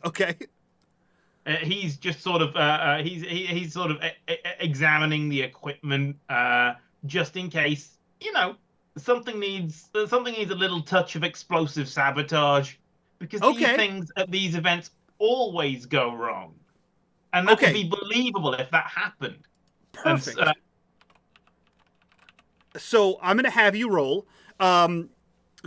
just sort of he's sort of examining the equipment just in case something needs a little touch of explosive sabotage. Because these things at these events always go wrong. And that would be believable if that happened. Perfect. So I'm gonna have you roll.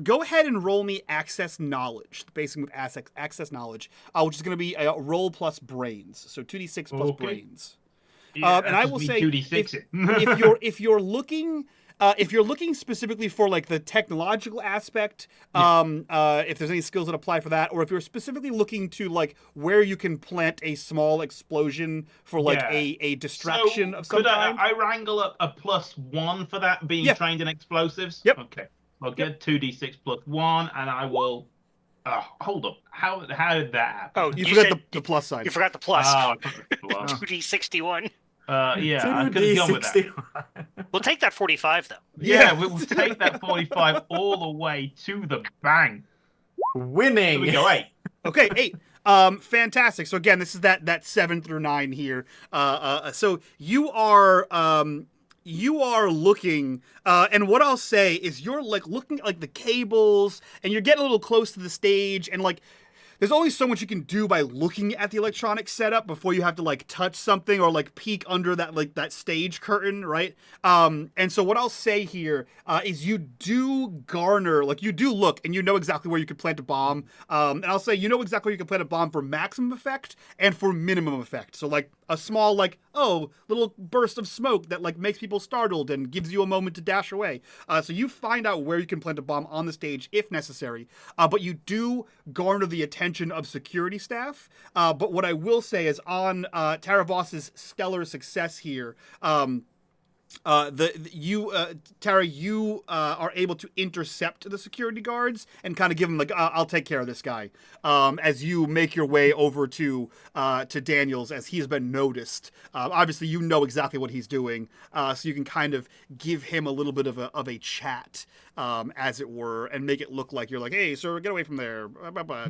Go ahead and roll me access knowledge, the basic move access knowledge, which is going to be a roll plus brains, so 2d6 plus brains. Yeah, and I will say, 2d6 if you're looking specifically for like the technological aspect, if there's any skills that apply for that, or if you're specifically looking to like where you can plant a small explosion for like a distraction of some kind. I wrangle up a +1 for that being trained in explosives? Yep. Okay. I'll get 2d6 + 1, and I will. Hold up. How did that happen? Oh, you forgot the plus sign. You forgot the plus. Oh, I forgot the plus. 2d61. Yeah, I could have gone with that. We'll take that 45 though. Yeah, we'll take that 45 all the way to the bank. Winning. Here we go 8. Okay, 8. Fantastic. So again, this is that 7 through 9 here. So you are looking, and what I'll say is you're like looking at like the cables, and you're getting a little close to the stage, and like there's only so much you can do by looking at the electronic setup before you have to like touch something or like peek under that like that stage curtain, right? And so what I'll say here is you do garner, like you do look and you know exactly where you could plant a bomb. And I'll say you know exactly where you can plant a bomb for maximum effect and for minimum effect. So like a small like, oh, little burst of smoke that like makes people startled and gives you a moment to dash away. So you find out where you can plant a bomb on the stage if necessary. But you do garner the attention of security staff. But what I will say is on Tara Voss's stellar success here, Tara, you are able to intercept the security guards and kind of give them like, I'll take care of this guy. As you make your way over to Daniels, as he's been noticed. Obviously, you know exactly what he's doing, so you can kind of give him a little bit of a chat, as it were, and make it look like you're like, hey, sir, get away from there.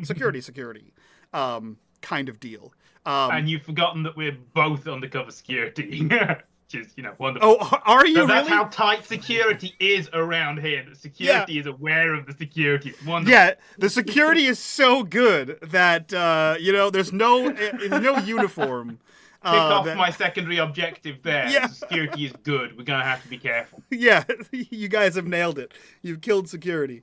Security, kind of deal. And you've forgotten that we're both undercover security. Which is, wonderful. Oh, are you so that's really? how tight security is around here. The security is aware of the security. It's wonderful. Yeah, the security is so good that there's no uniform. Pick off my secondary objective there. Yeah. Security is good. We're gonna have to be careful. Yeah, you guys have nailed it. You've killed security.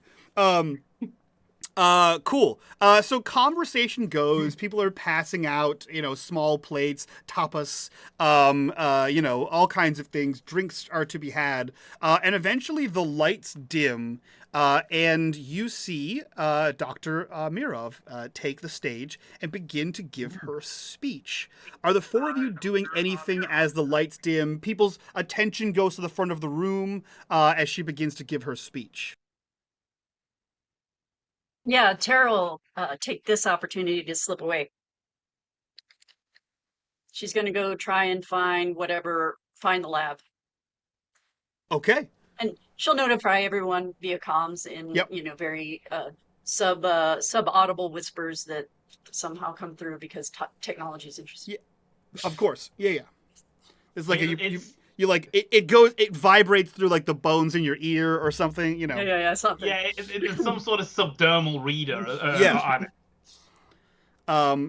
Cool. So conversation goes. People are passing out, small plates, tapas, all kinds of things. Drinks are to be had. And eventually the lights dim. And you see Dr. Mirov take the stage and begin to give her speech. Are the four of you doing anything as the lights dim? People's attention goes to the front of the room as she begins to give her speech. Yeah, Tara will take this opportunity to slip away. She's going to go try and find the lab. Okay. And she'll notify everyone via comms in, very sub-audible whispers that somehow come through because technology is interesting. Yeah, of course. Yeah. It's like it vibrates through like the bones in your ear or something, Yeah, something. Yeah, it's some sort of subdermal reader.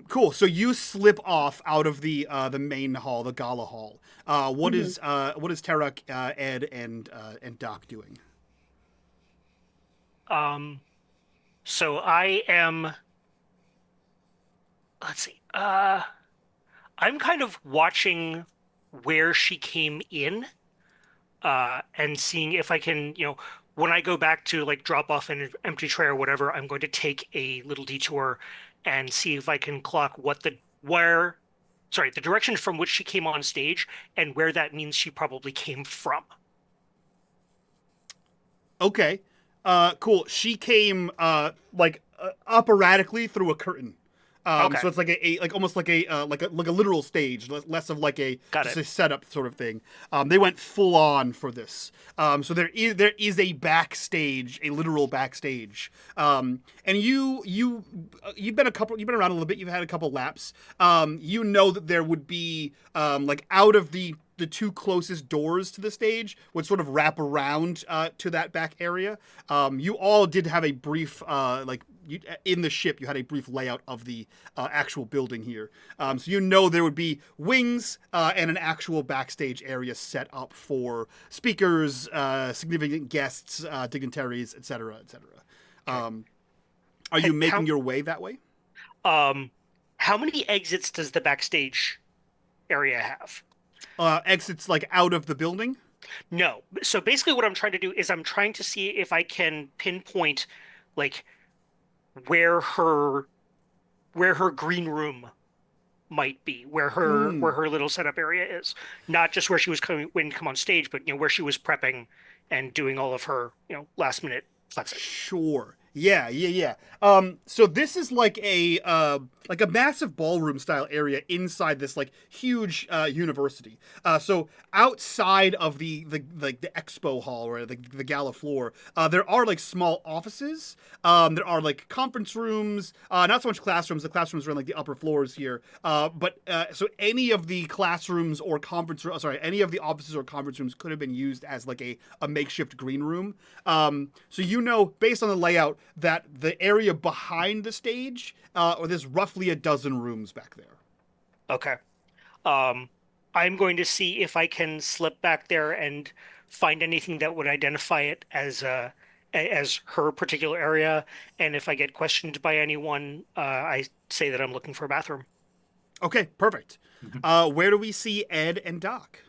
Cool. So you slip off out of the main hall, the gala hall. What is Tarek, Ed, and Doc doing? So I am. Let's see. I'm kind of watching where she came in, and seeing if I can, when I go back to like drop off an empty tray or whatever, I'm going to take a little detour and see if I can clock the direction from which she came on stage and where that means she probably came from. Okay. Cool. She came operatically through a curtain. Okay. So it's like almost like a literal stage, less of like a setup sort of thing. They went full on for this. So there is a backstage, a literal backstage. And you've been around a little bit. You've had a couple laps. You know that there would be out of the two closest doors to the stage would sort of wrap around to that back area. You all did have a brief in the ship, you had a brief layout of the actual building here. So you know there would be wings and an actual backstage area set up for speakers, significant guests, dignitaries, etc., etc. Are you making your way that way? How many exits does the backstage area have? Exits like out of the building? No. So basically what I'm trying to do is I'm trying to see if I can pinpoint like where her green room might be, where her little setup area is. Not just where she was coming when come on stage, but where she was prepping and doing all of her, last minute flexing. Sure. Yeah. So this is like a massive ballroom style area inside this like huge university. So outside of the expo hall or the gala floor, there are like small offices. There are like conference rooms, not so much classrooms. The classrooms are in like the upper floors here. But so any of the classrooms or any of the offices or conference rooms could have been used as like a makeshift green room. So based on the layout, that the area behind the stage, or there's roughly a dozen rooms back there. Okay. I'm going to see if I can slip back there and find anything that would identify it as her particular area. And if I get questioned by anyone, I say that I'm looking for a bathroom. Okay, perfect. Where do we see Ed and Doc?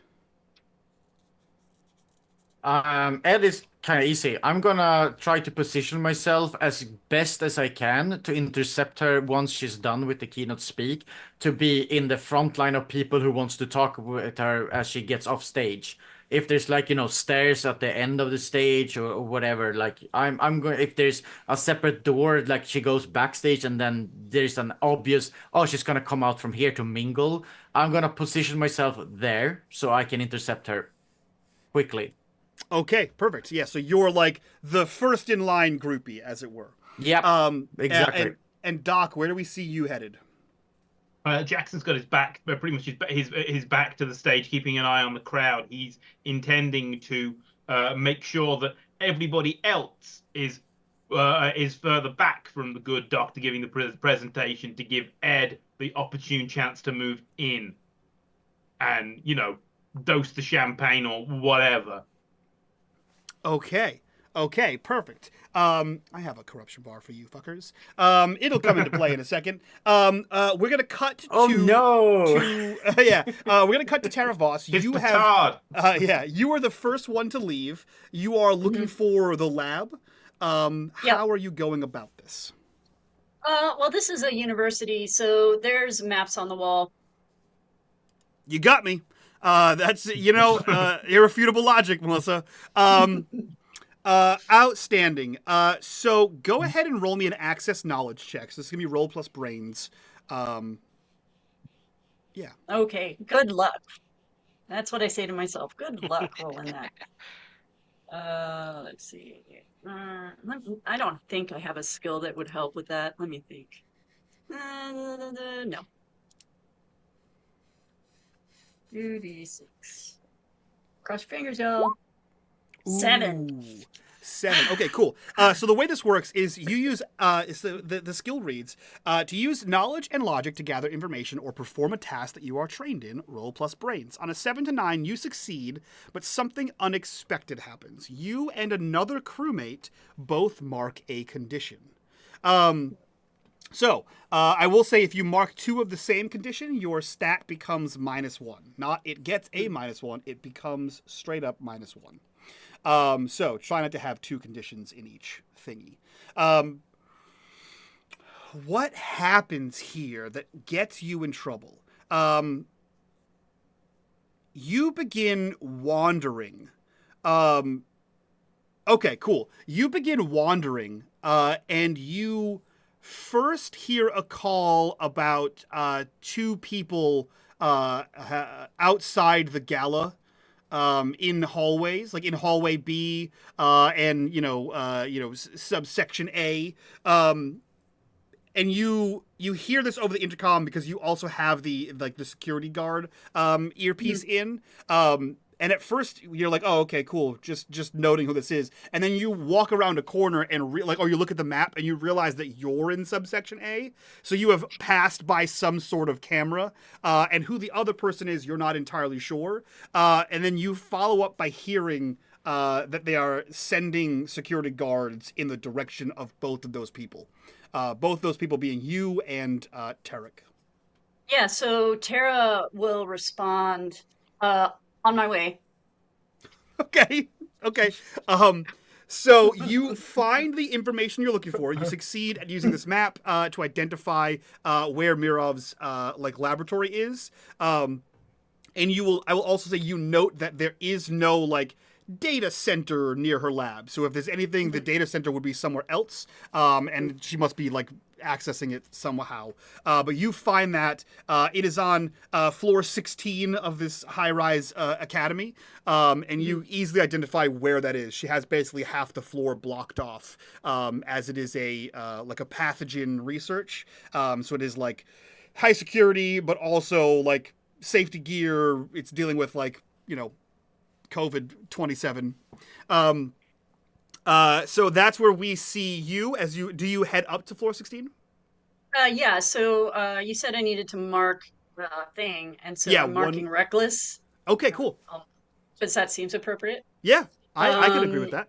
Ed is kind of easy. I'm gonna try to position myself as best as I can to intercept her once she's done with the keynote speak, to be in the front line of people who wants to talk with her as she gets off stage. If there's like, stairs at the end of the stage or whatever, like I'm going, if there's a separate door, like she goes backstage and then there's an obvious, oh, she's gonna come out from here to mingle, I'm gonna position myself there so I can intercept her quickly. Okay, perfect. Yeah, so you're like the first in line groupie, as it were. Yeah, exactly. And Doc, where do we see you headed? Jackson's got his back, pretty much his back to the stage, keeping an eye on the crowd. He's intending to make sure that everybody else is further back from the good doctor giving the presentation, to give Ed the opportune chance to move in and dose the champagne or whatever. Okay, perfect. I have a corruption bar for you fuckers. It'll come into play in a second. We're gonna cut to... Oh no! We're gonna cut to Tara Voss. You are the first one to leave. You are looking for the lab. How are you going about this? Well, this is a university, so there's maps on the wall. You got me. That's irrefutable logic, Melissa. Outstanding. So go ahead and roll me an access knowledge check. So this is gonna be roll plus brains. Yeah. Okay. Good luck. That's what I say to myself. Good luck rolling that. Let's see. I don't think I have a skill that would help with that. Let me think. No. 2d6. Cross your fingers, y'all. 7. Ooh, 7. Okay, cool. So the way this works is you use the skill reads to use knowledge and logic to gather information or perform a task that you are trained in. Roll plus brains. On a 7 to 9, you succeed, but something unexpected happens. You and another crewmate both mark a condition. So, I will say if you mark 2 of the same condition, your stat becomes -1. Not it gets a -1, it becomes straight up -1. So try not to have 2 conditions in each thingy. What happens here that gets you in trouble? You begin wandering. Okay, cool. You begin wandering, and you first hear a call about 2 people outside the gala, in hallways, like in hallway B, and subsection A, and you hear this over the intercom because you also have the security guard earpiece in, And at first you're like, oh, okay, cool, just noting who this is, and then you walk around a corner and or you look at the map and you realize that you're in subsection A, so you have passed by some sort of camera, and who the other person is, you're not entirely sure, and then you follow up by hearing that they are sending security guards in the direction of both of those people. Both those people being you and Tarek. Yeah, so Tara will respond, on my way. Okay. So you find the information you're looking for. You succeed at using this map to identify where Mirov's laboratory is. And I will also say you note that there is no data center near her lab. So if there's anything, the data center would be somewhere else, and she must be accessing it somehow. But you find that it is on floor 16 of this high-rise academy, and you easily identify where that is. She has basically half the floor blocked off, as it is a pathogen research. So it is high security, but also safety gear. It's dealing with COVID-27. So that's where we see you. Do you head up to floor 16? Yeah, so you said I needed to mark the thing, and so Yeah, I'm marking reckless. Okay, cool. Does that seems appropriate? Yeah, I can agree with that.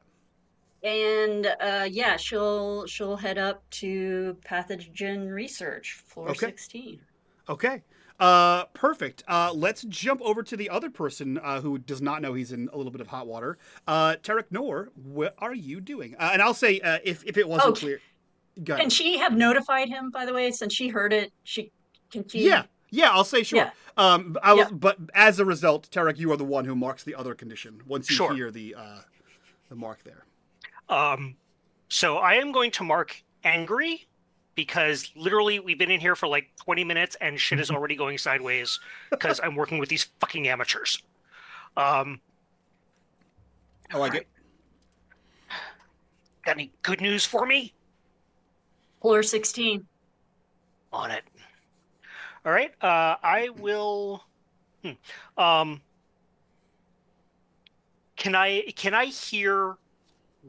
And yeah, she'll head up to pathogen research, floor 16. Okay. Perfect. Let's jump over to the other person who does not know he's in a little bit of hot water. Tarek Noor, what are you doing? And I'll say if it wasn't clear. Can she have notified him, by the way, since she heard it? Can she? Yeah, I'll say sure. Yeah. But as a result, Tarek, you are the one who marks the other condition once you hear the mark there. So I am going to mark angry, because literally we've been in here for 20 minutes and shit is already going sideways because I'm working with these fucking amateurs. I like it. Got any good news for me? Floor 16. On it. All right. I will. Can I hear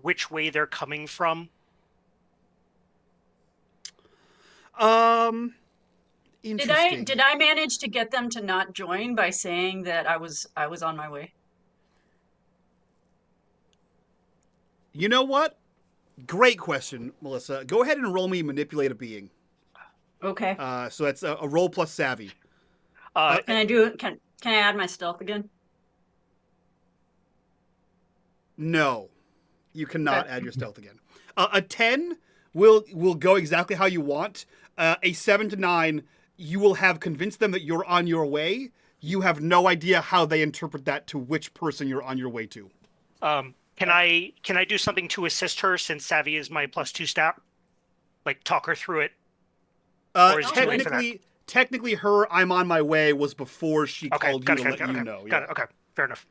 which way they're coming from? Interesting. Did I manage to get them to not join by saying that I was on my way? You know what? Great question, Melissa. Go ahead and roll me Manipulate a Being. Okay. So that's a roll plus savvy. Can I add my stealth again? No, you cannot add your stealth again. A 10 will go exactly how you want. A 7 to 9, you will have convinced them that you're on your way. You have no idea how they interpret that to which person you're on your way to. Can I do something to assist her, since savvy is my +2 stat? Talk her through it. Technically, her "I'm on my way" was before she called you to let you know. Got it. Okay, fair enough.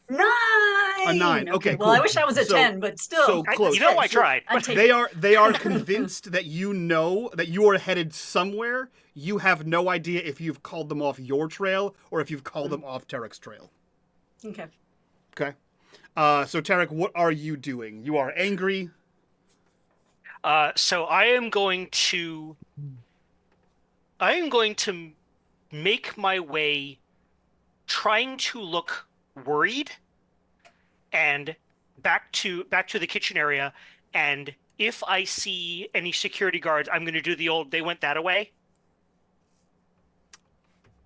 9. A 9. Okay, well, cool. I wish I was a 10, but still. So close. I tried. They are convinced that you know that you are headed somewhere. You have no idea if you've called them off your trail or if you've called them off Tarek's trail. Okay. Okay. So Tarek, what are you doing? You are angry. So I am going to make my way, trying to look worried, and back to the kitchen area. And if I see any security guards, I'm going to do the old "they went that away."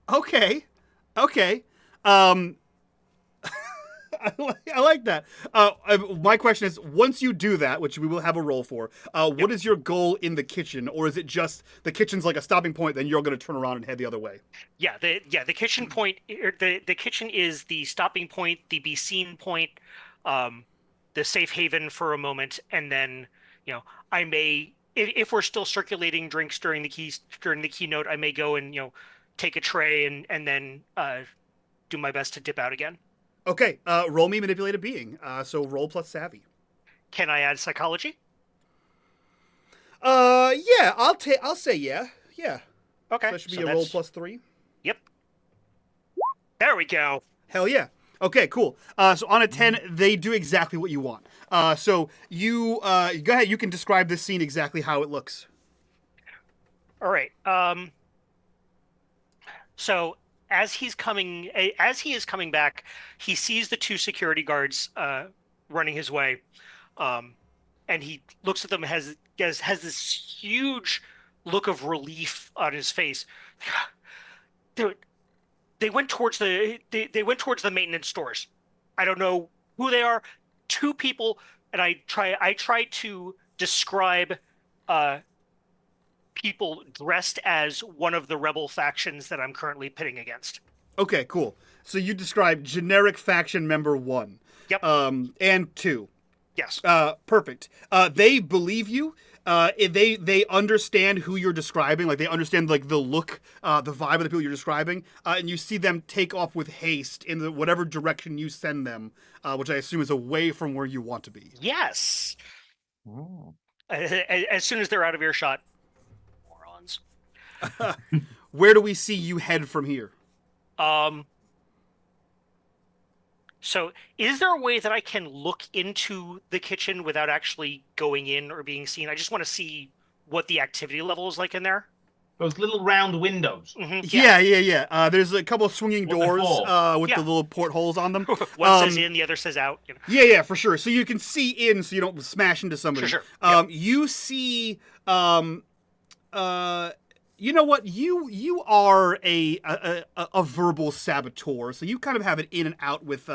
Okay. I like that. My question is, once you do that, which we will have a roll for, what is your goal in the kitchen? Or is it just the kitchen's like a stopping point, then you're going to turn around and head the other way? The kitchen point, the kitchen is the stopping point, the be seen point, the safe haven for a moment, and then, I may, if we're still circulating drinks during the keynote, I may go and, take a tray and then do my best to dip out again. Okay, roll me Manipulate a Being. So roll plus savvy. Can I add psychology? Yeah, I'll say yeah. Okay. So that should be a roll plus 3. Yep. There we go. Hell yeah. Okay, cool. So on a 10, they do exactly what you want. So you go ahead. You can describe this scene exactly how it looks. All right. So as he is coming back, he sees the two security guards running his way, um, and he looks at them has this huge look of relief on his face. They, they went towards they went towards the maintenance stores. I don't know who they are. Two people, and I try to describe uh, people dressed as one of the rebel factions that I'm currently pitting against. Okay, cool. So you describe generic faction member 1. Yep. And 2. Yes. Perfect. They believe you. They understand who you're describing. Like they understand like the look, the vibe of the people you're describing, and you see them take off with haste in whatever direction you send them, which I assume is away from where you want to be. Yes. Oh. As soon as they're out of earshot. Morons. Where do we see you head from here? So is there a way that I can look into the kitchen without actually going in or being seen? I just want to see what the activity level is like in there. Those little round windows. Yeah. There's a couple of swinging doors with Yeah. the little portholes on them. One says in, the other says out. You know. Yeah, for sure. So you can see in, so you don't smash into somebody. Sure. You see, you know what? You are a verbal saboteur, so you kind of have it in and out with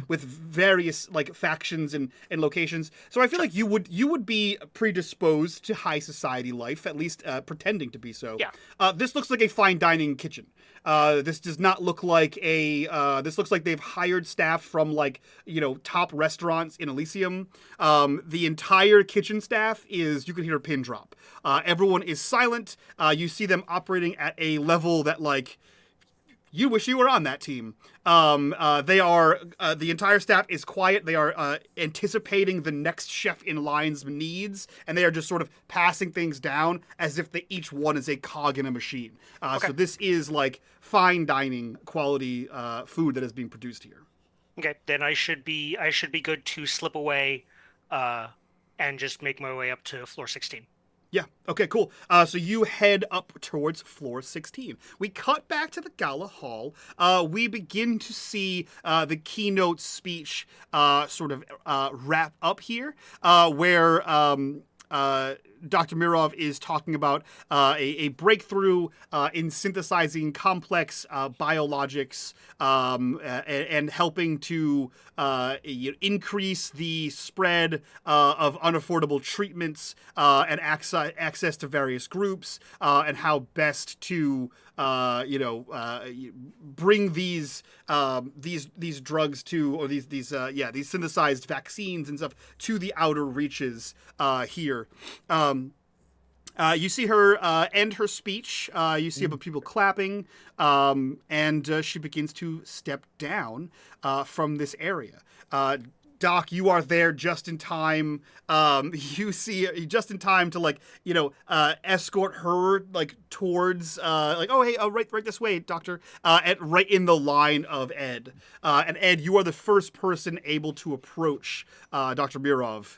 various like factions and locations. So I feel like you would be predisposed to high society life, at least pretending to be so. Yeah. This looks like a fine dining kitchen. This does not look like this looks like they've hired staff from like, top restaurants in Elysium. The entire kitchen staff you can hear a pin drop. Everyone is silent. You see them operating at a level that like, you wish you were on that team. They are, the entire staff is quiet. They are anticipating the next chef in line's needs, and they are just sort of passing things down as if each one is a cog in a machine. Okay. So this is like fine dining quality food that is being produced here. Okay, then I should be good to slip away, and just make my way up to floor 16. Yeah. Okay, cool. So you head up towards floor 16. We cut back to the gala hall. We begin to see the keynote speech sort of wrap up here, where Dr. Mirov is talking about a breakthrough in synthesizing complex biologics and helping to increase the spread of unaffordable treatments and access to various groups, and how best to bring these drugs to, or these synthesized vaccines and stuff to the outer reaches here. You see her end her speech. You see a bunch of people clapping, and she begins to step down from this area. Doc, you are there just in time. You see just in time to escort her towards oh hey, right this way, Doctor. Right in the line of Ed. And Ed, you are the first person able to approach Dr. Mirov.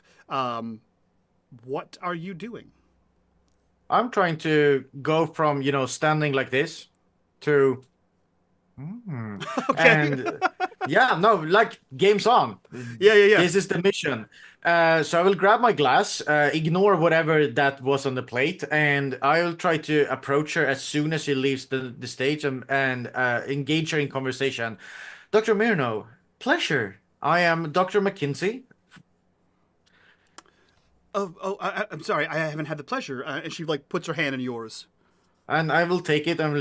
What are you doing? I'm trying to go from, standing like this to... Okay. And yeah, no, like game's on. Yeah. This is the mission. So I will grab my glass, ignore whatever that was on the plate, and I'll try to approach her as soon as she leaves the stage and engage her in conversation. Dr. Mirno, pleasure. I am Dr. McKinsey. I'm sorry, I haven't had the pleasure. And she puts her hand in yours. And I will take it and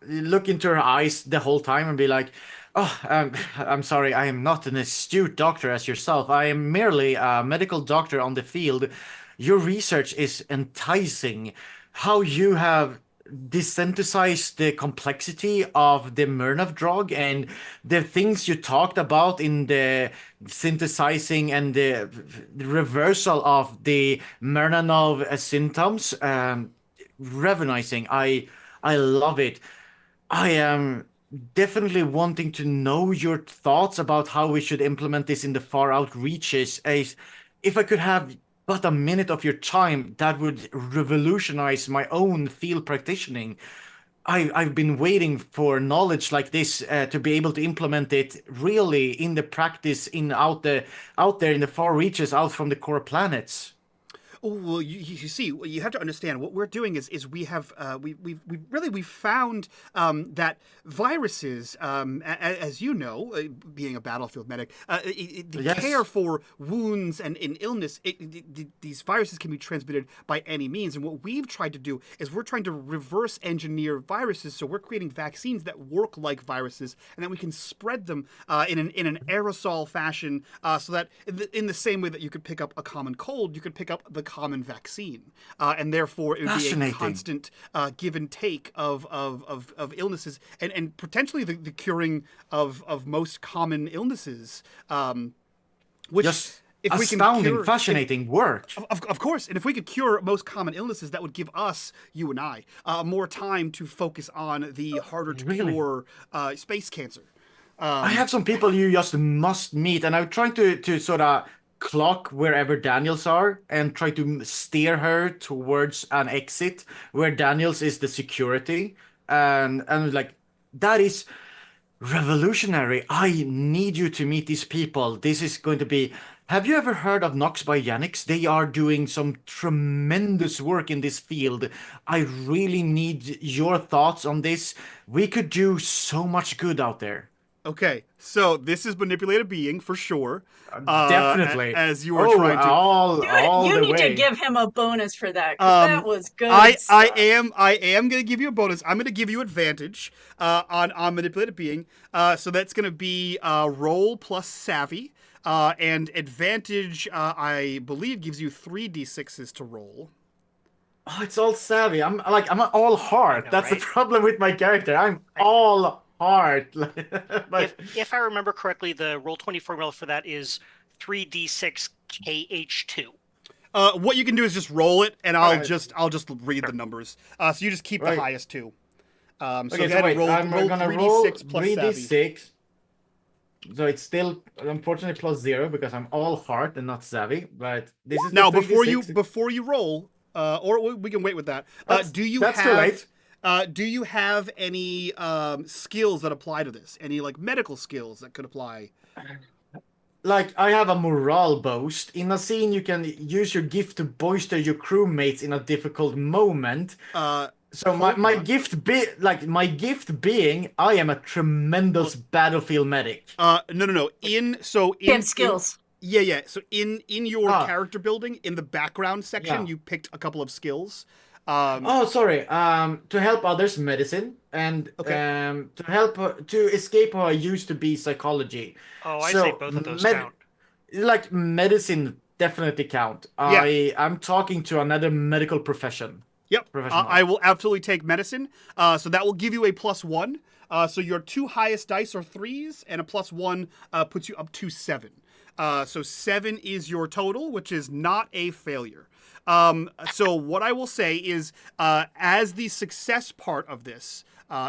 look into her eyes the whole time and be like, I'm sorry, I am not an astute doctor as yourself. I am merely a medical doctor on the field. Your research is enticing. How you have desynthesized the complexity of the Mernov drug and the things you talked about in the synthesizing and the reversal of the Mernanov symptoms. Revolutionizing. I love it. I am definitely wanting to know your thoughts about how we should implement this in the far out reaches. If I could have but a minute of your time, that would revolutionize my own field practicing. I've been waiting for knowledge like this to be able to implement it really in the practice out there in the far reaches, out from the core planets. Oh, well, you see, you have to understand what we're doing is we have we've found that viruses, as you know, being a battlefield medic, the Yes. care for wounds and in illness, these viruses can be transmitted by any means. And what we've tried to do is we're trying to reverse engineer viruses, so we're creating vaccines that work like viruses, and then we can spread them in an aerosol fashion, so that in the same way that you could pick up a common cold, you could pick up the common vaccine, and therefore it would be a Fascinating. constant give and take of illnesses, and potentially the curing of most common illnesses, which Just if we can astounding, cure, fascinating work. of course, and if we could cure most common illnesses, that would give us, you and I, more time to focus on the harder to Really? cure space cancer. I have some people you just must meet, and I'm trying to sort of clock wherever Daniels are and try to steer her towards an exit where Daniels is the security. And like that is revolutionary. I need you to meet these people. This is going to be. Have you ever heard of Nox Bionics? They are doing some tremendous work in this field. I really need your thoughts on this. We could do so much good out there. Okay, so this is manipulated being for sure. Definitely. As you were trying to. all You the need way. to give him a bonus for that, 'cause that was good stuff. I am going to give you a bonus. I'm going to give you advantage on manipulated being. So that's going to be roll plus savvy, and advantage. I believe gives you 3d6s to roll. Oh, it's all savvy. I'm all heart. I know, That's right? the problem with my character. I'm all heart. But If I remember correctly, the Roll20 formula for that is 3d6 KH2. What you can do is just roll it, and I'll Right. just read the numbers. So you just keep the Right. highest two. So okay, go so ahead wait. and roll, I'm roll gonna 3d6 roll plus savvy. 3d6. So it's still unfortunately plus 0 because I'm all heart and not savvy. But this is Now, the before 3d6. you roll, or we can wait with that. Do you That's too have? late. Do you have any skills that apply to this? Any like medical skills that could apply? Like, I have a morale boost. In a scene, you can use your gift to bolster your crewmates in a difficult moment. So my hold on. my gift being, I am a tremendous battlefield medic. No. In skills. Yeah. So in your Ah. character building, in the background section, Yeah. you picked a couple of skills. Oh, sorry. To help others, medicine, and Okay. to help to escape how I used to be psychology. Oh, I So say both of those count. like medicine definitely count. Yeah. I'm talking to another medical profession. Yep. Professional. I will absolutely take medicine. So that will give you a +1. So your two highest dice are 3s, and a +1 puts you up to 7. So 7 is your total, which is not a failure. So what I will say is, as the success part of this,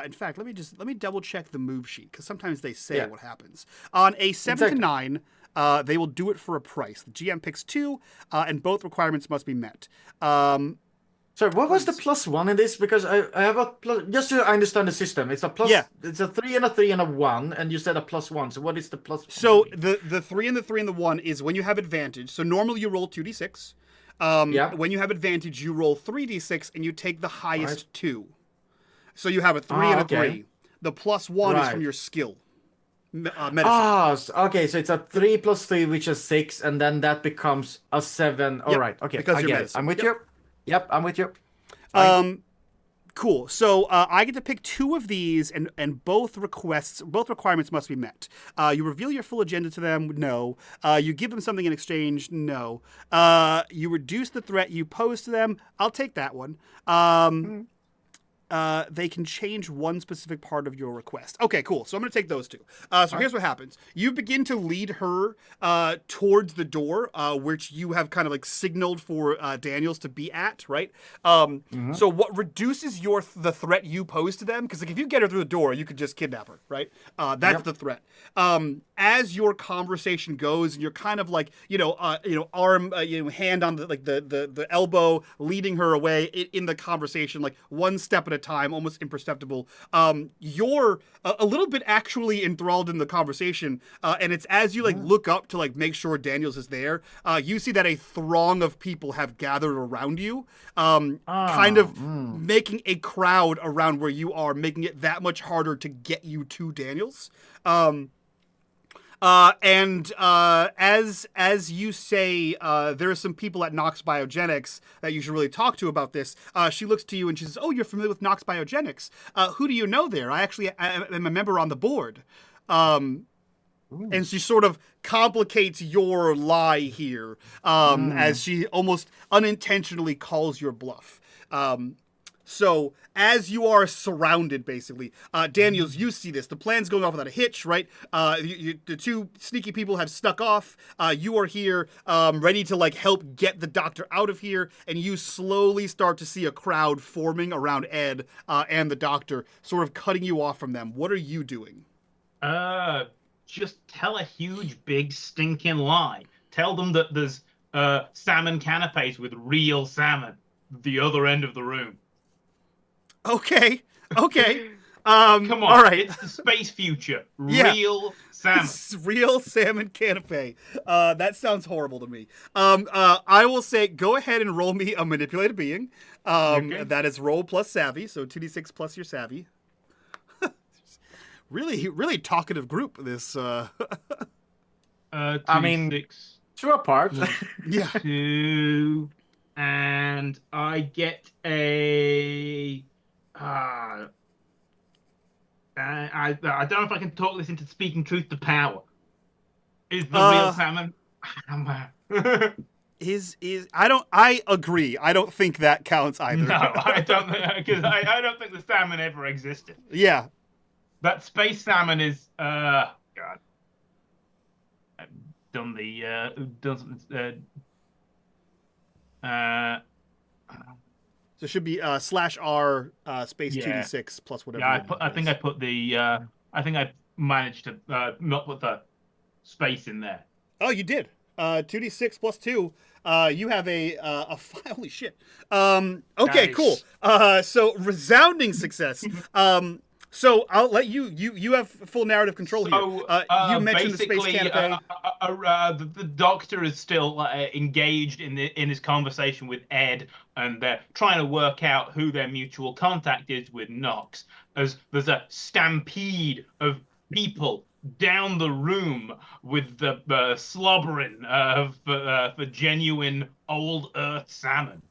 in fact, let me double check the move sheet, because sometimes they say Yeah. what happens. On a 7 to Exactly. 9, they will do it for a price. The GM picks 2, and both requirements must be met. Sorry, what was the +1 in this? Because I have a plus. Just so I understand the system, it's a plus. Yeah. It's a 3 and a 3 and a 1, and you said a +1. So what is the plus? So the 3 and the 3 and the 1 is when you have advantage. So normally you roll 2d6. Yeah. When you have advantage, you roll 3d6 and you take the highest 2. So you have a 3 and a okay. 3. The +1 is from Right. your skill. Medicine. Okay. So it's a 3 plus 3, which is 6, and then that becomes a 7. All Yep, right. Okay. because I you're get it. medicine. I'm with Yep. you. Yep. I'm with you. Cool. So I get to pick 2 of these, and both requirements must be met. You reveal your full agenda to them. No. You give them something in exchange. No. You reduce the threat you pose to them. I'll take that one. they can change one specific part of your request. Okay, cool. So I'm going to take those two. So here's what happens. You begin to lead her towards the door, which you have kind of like signaled for Daniels to be at, right? So what reduces the threat you pose to them, because like if you get her through the door, you could just kidnap her, right? That's the threat. As your conversation goes, and you're kind of like, arm, hand on the elbow, leading her away in the conversation, like one step at a time, almost imperceptible. You're a little bit actually enthralled in the conversation, and it's as you like look up to like make sure Daniels is there, you see that a throng of people have gathered around you, kind of making a crowd around where you are, making it that much harder to get you to Daniels. As you say, there are some people at Nox Biogenics that you should really talk to about this. She looks to you and she says, "Oh, you're familiar with Nox Biogenics. Who do you know there? I am a member on the board." And she sort of complicates your lie here, as she almost unintentionally calls your bluff. So as you are surrounded, basically, Daniels, you see this. The plan's going off without a hitch, right? The two sneaky people have snuck off. You are here, ready to like help get the doctor out of here, and you slowly start to see a crowd forming around Ed and the doctor, sort of cutting you off from them. What are you doing? Just tell a huge, big, stinking lie. Tell them that there's salmon canapes with real salmon at the other end of the room. Okay. Come on. All right. It's the space future. Yeah. Real salmon. Real salmon canapé. That sounds horrible to me. I will say, go ahead and roll me a manipulated being. Okay. That is roll plus savvy, so 2d6 plus your savvy. Really talkative group, this. I mean, 6, 2 apart. Yeah. 2, and I get a. I don't know if I can talk this into speaking truth to power. Is the real salmon? I agree. I don't think that counts either. No, I don't, because I don't think the salmon ever existed. Yeah. That space salmon is God. I've done So it should be /R space 2d6 plus whatever. Yeah, I think I managed to not put the space in there. Oh, you did. 2d6 plus 2. You have a holy shit. Okay, Nice. cool. So resounding success. So I'll let you have full narrative control here. You mentioned the space canopy. The doctor is still engaged in his conversation with Ed, and they're trying to work out who their mutual contact is with Nox. As there's a stampede of people down the room with the slobbering for genuine old Earth salmon.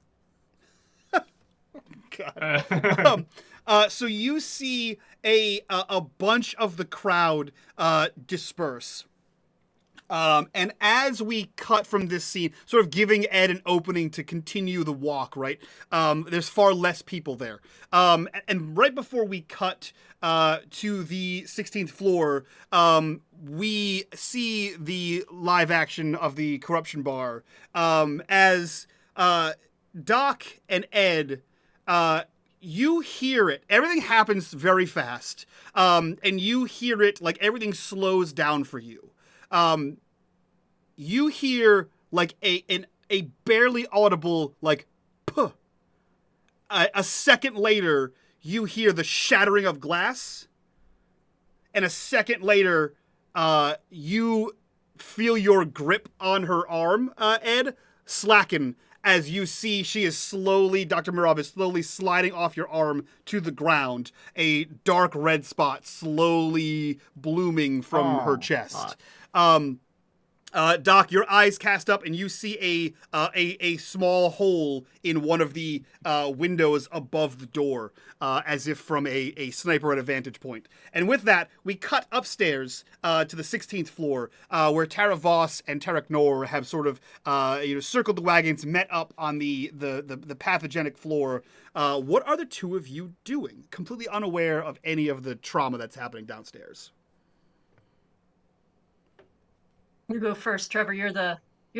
God. So you see a bunch of the crowd disperse. And as we cut from this scene, sort of giving Ed an opening to continue the walk, right? There's far less people there. And right before we cut to the 16th floor, we see the live action of the corruption bar as Doc and Ed, you hear it. Everything happens very fast. And you hear it, like everything slows down for you. You hear like a barely audible like puh. A second later, you hear the shattering of glass, and a second later, you feel your grip on her arm, Ed, slacken as you see she is slowly, Dr. Mirov is slowly sliding off your arm to the ground, a dark red spot slowly blooming from her chest. Doc, your eyes cast up, and you see a small hole in one of the windows above the door, as if from a sniper at a vantage point. And with that, we cut upstairs to the 16th floor, where Tara Voss and Tarek Noor have sort of circled the wagons, met up on the pathogenic floor. What are the two of you doing, completely unaware of any of the trauma that's happening downstairs? You go first, Trevor. You're the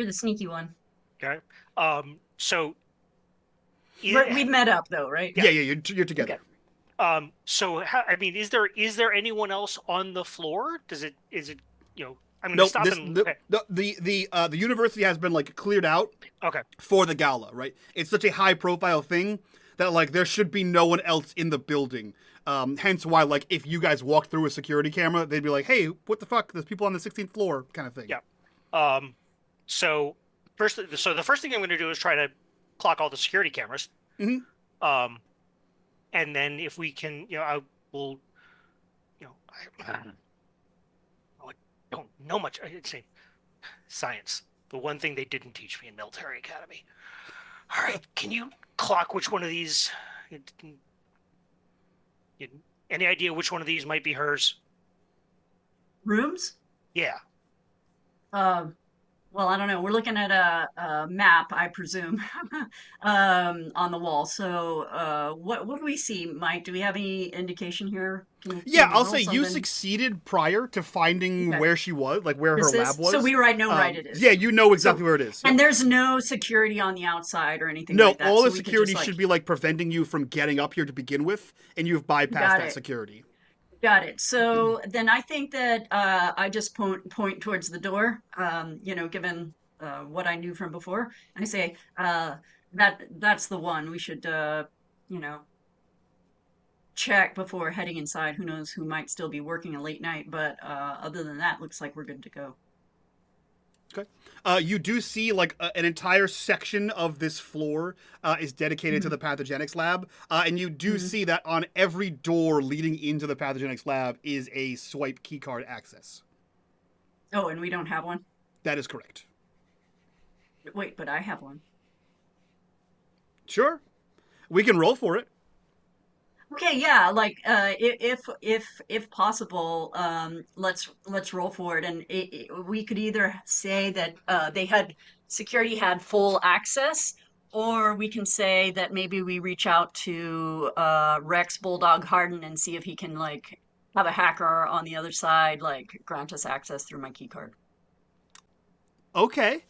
sneaky one. Okay. So We've met up though, right? Yeah, you're together. Okay. So I mean, is there anyone else on the floor? Is it I'm gonna Nope, stop and okay. the university has been like cleared out Okay. for the gala, right? It's such a high profile thing that like there should be no one else in the building. Hence why, like, if you guys walked through a security camera, they'd be like, "Hey, what the fuck? There's people on the 16th floor," kind of thing. Yeah. So the first thing I'm going to do is try to clock all the security cameras. Mm-hmm. And then if we can, I will, I don't know much. I'd say science. The one thing they didn't teach me in military academy. All right, can you clock which one of these? Any idea which one of these might be hers? Rooms? Yeah. Well, I don't know. We're looking at a map, I presume, on the wall. So, what do we see, Mike? Do we have any indication here? Can Yeah, you I'll roll say you something? succeeded prior to finding Okay. where she was, like where her This is- lab was. So we know right it is. Yeah, you know exactly where it is. And there's no security on the outside or anything No, like that. all so the we could security just, should be like preventing you from getting up here to begin with, and you've bypassed Got that it. security. Got it. So then I think that I just point towards the door, given what I knew from before. And I say, that's the one. We should, check before heading inside. Who knows who might still be working a late night, but other than that, looks like we're good to go. Okay. You do see like an entire section of this floor is dedicated to the pathogenics lab, and you do see that on every door leading into the pathogenics lab is a swipe keycard access. Oh, and we don't have one? That is correct. Wait, but I have one. Sure, we can roll for it. Okay, yeah, like if possible, let's roll for it, and we could either say that security had full access, or we can say that maybe we reach out to Rex Bulldog Harden and see if he can like have a hacker on the other side like grant us access through my key card. Okay.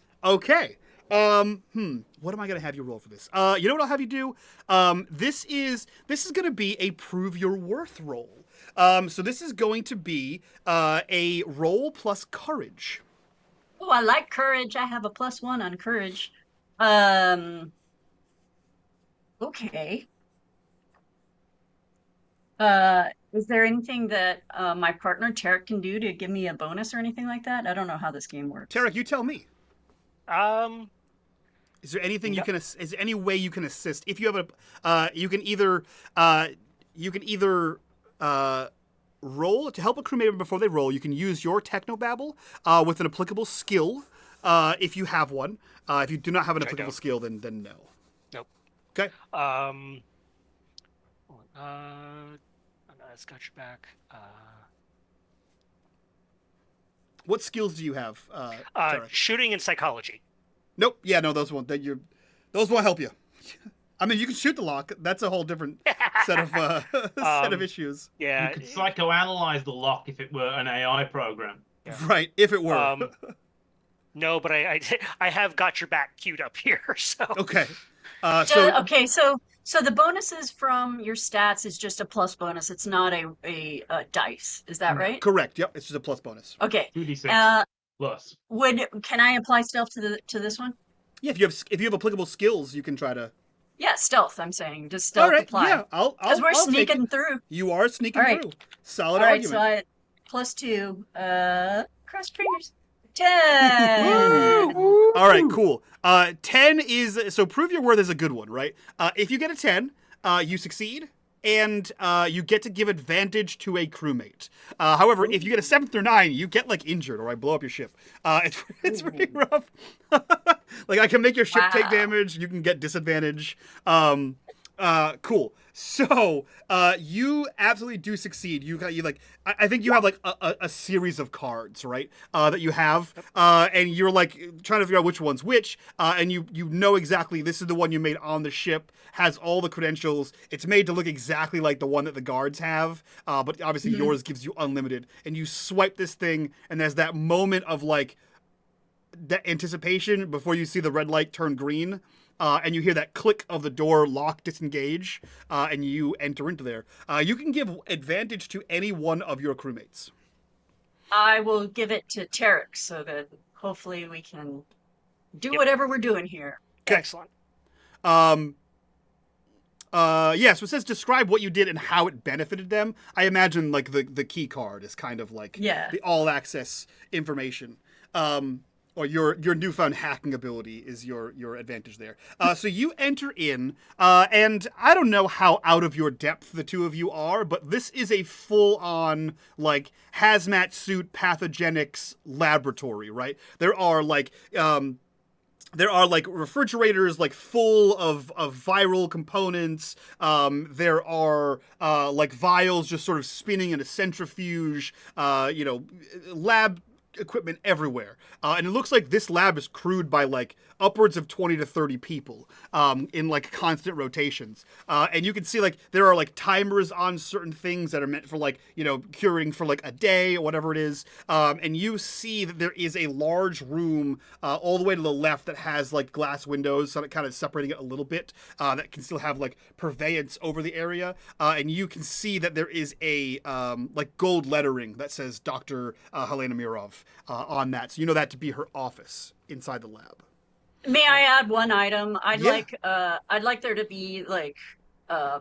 What am I gonna have you roll for this? You know what I'll have you do? This is gonna be a prove your worth roll. So this is going to be a roll plus courage. Oh, I like courage. I have a +1 on courage. Okay. Is there anything that my partner Tarek can do to give me a bonus or anything like that? I don't know how this game works. Tarek, you tell me. Is there anything No. you can? Is there any way you can assist? If you have you can either roll to help a crewmate before they roll. You can use your technobabble with an applicable skill if you have one. If you do not have an Which I applicable don't. skill, then no. Nope. Okay. That's got your back. What skills do you have, Tarek? Shooting and psychology. Nope. Yeah, no, those won't help you. I mean, you can shoot the lock. That's a whole different set of set of issues. Yeah. You could psychoanalyze the lock if it were an AI program. Yeah. Right. If it were. No, but I have got your back queued up here. So Okay. Okay, so the bonuses from your stats is just a plus bonus. It's not a dice. Is that right? Correct. Yep. It's just a plus bonus. Okay. 2d6 plus. Can I apply stealth to this one? Yeah. If you have applicable skills, you can try to. Yeah, stealth. I'm saying just stealth All right. apply. Yeah. I'll Because we're I'll take sneaking it. through. You are sneaking All right. through. Solid All right, argument. so I +2. Cross fingers. 10. All right. Cool. 10 is so prove your worth is a good one, right? If you get a 10, you succeed. and you get to give advantage to a crewmate. However, if you get a 7th or 9, you get like injured or I blow up your ship. It's pretty rough. Like I can make your ship take damage. You can get disadvantage. Cool. So, you absolutely do succeed. You like, I think you have like a series of cards, right? That you have, and you're like trying to figure out which one's which, and you know exactly this is the one you made on the ship, has all the credentials. It's made to look exactly like the one that the guards have, but obviously yours gives you unlimited. And you swipe this thing, and there's that moment of like that anticipation before you see the red light turn green. And you hear that click of the door lock disengage, and you enter into there. You can give advantage to any one of your crewmates. I will give it to Tarek so that hopefully we can do whatever we're doing here. Okay. Excellent. So it says describe what you did and how it benefited them. I imagine like the key card is kind of like the all access information. Or your newfound hacking ability is your advantage there. So you enter in, and I don't know how out of your depth the two of you are, but this is a full-on, like, hazmat suit pathogenics laboratory, right? There are refrigerators like full of viral components. There are like vials just sort of spinning in a centrifuge. Lab equipment everywhere, and it looks like this lab is crewed by like upwards of 20 to 30 people in like constant rotations, and you can see like there are like timers on certain things that are meant for like curing for like a day or whatever it is, and you see that there is a large room all the way to the left that has like glass windows, so that kind of separating it a little bit, that can still have like purveyance over the area, and you can see that there is a like gold lettering that says Dr. Helena Mirov on that, so you know that to be her office inside the lab. May I add one item? I'd like there to be like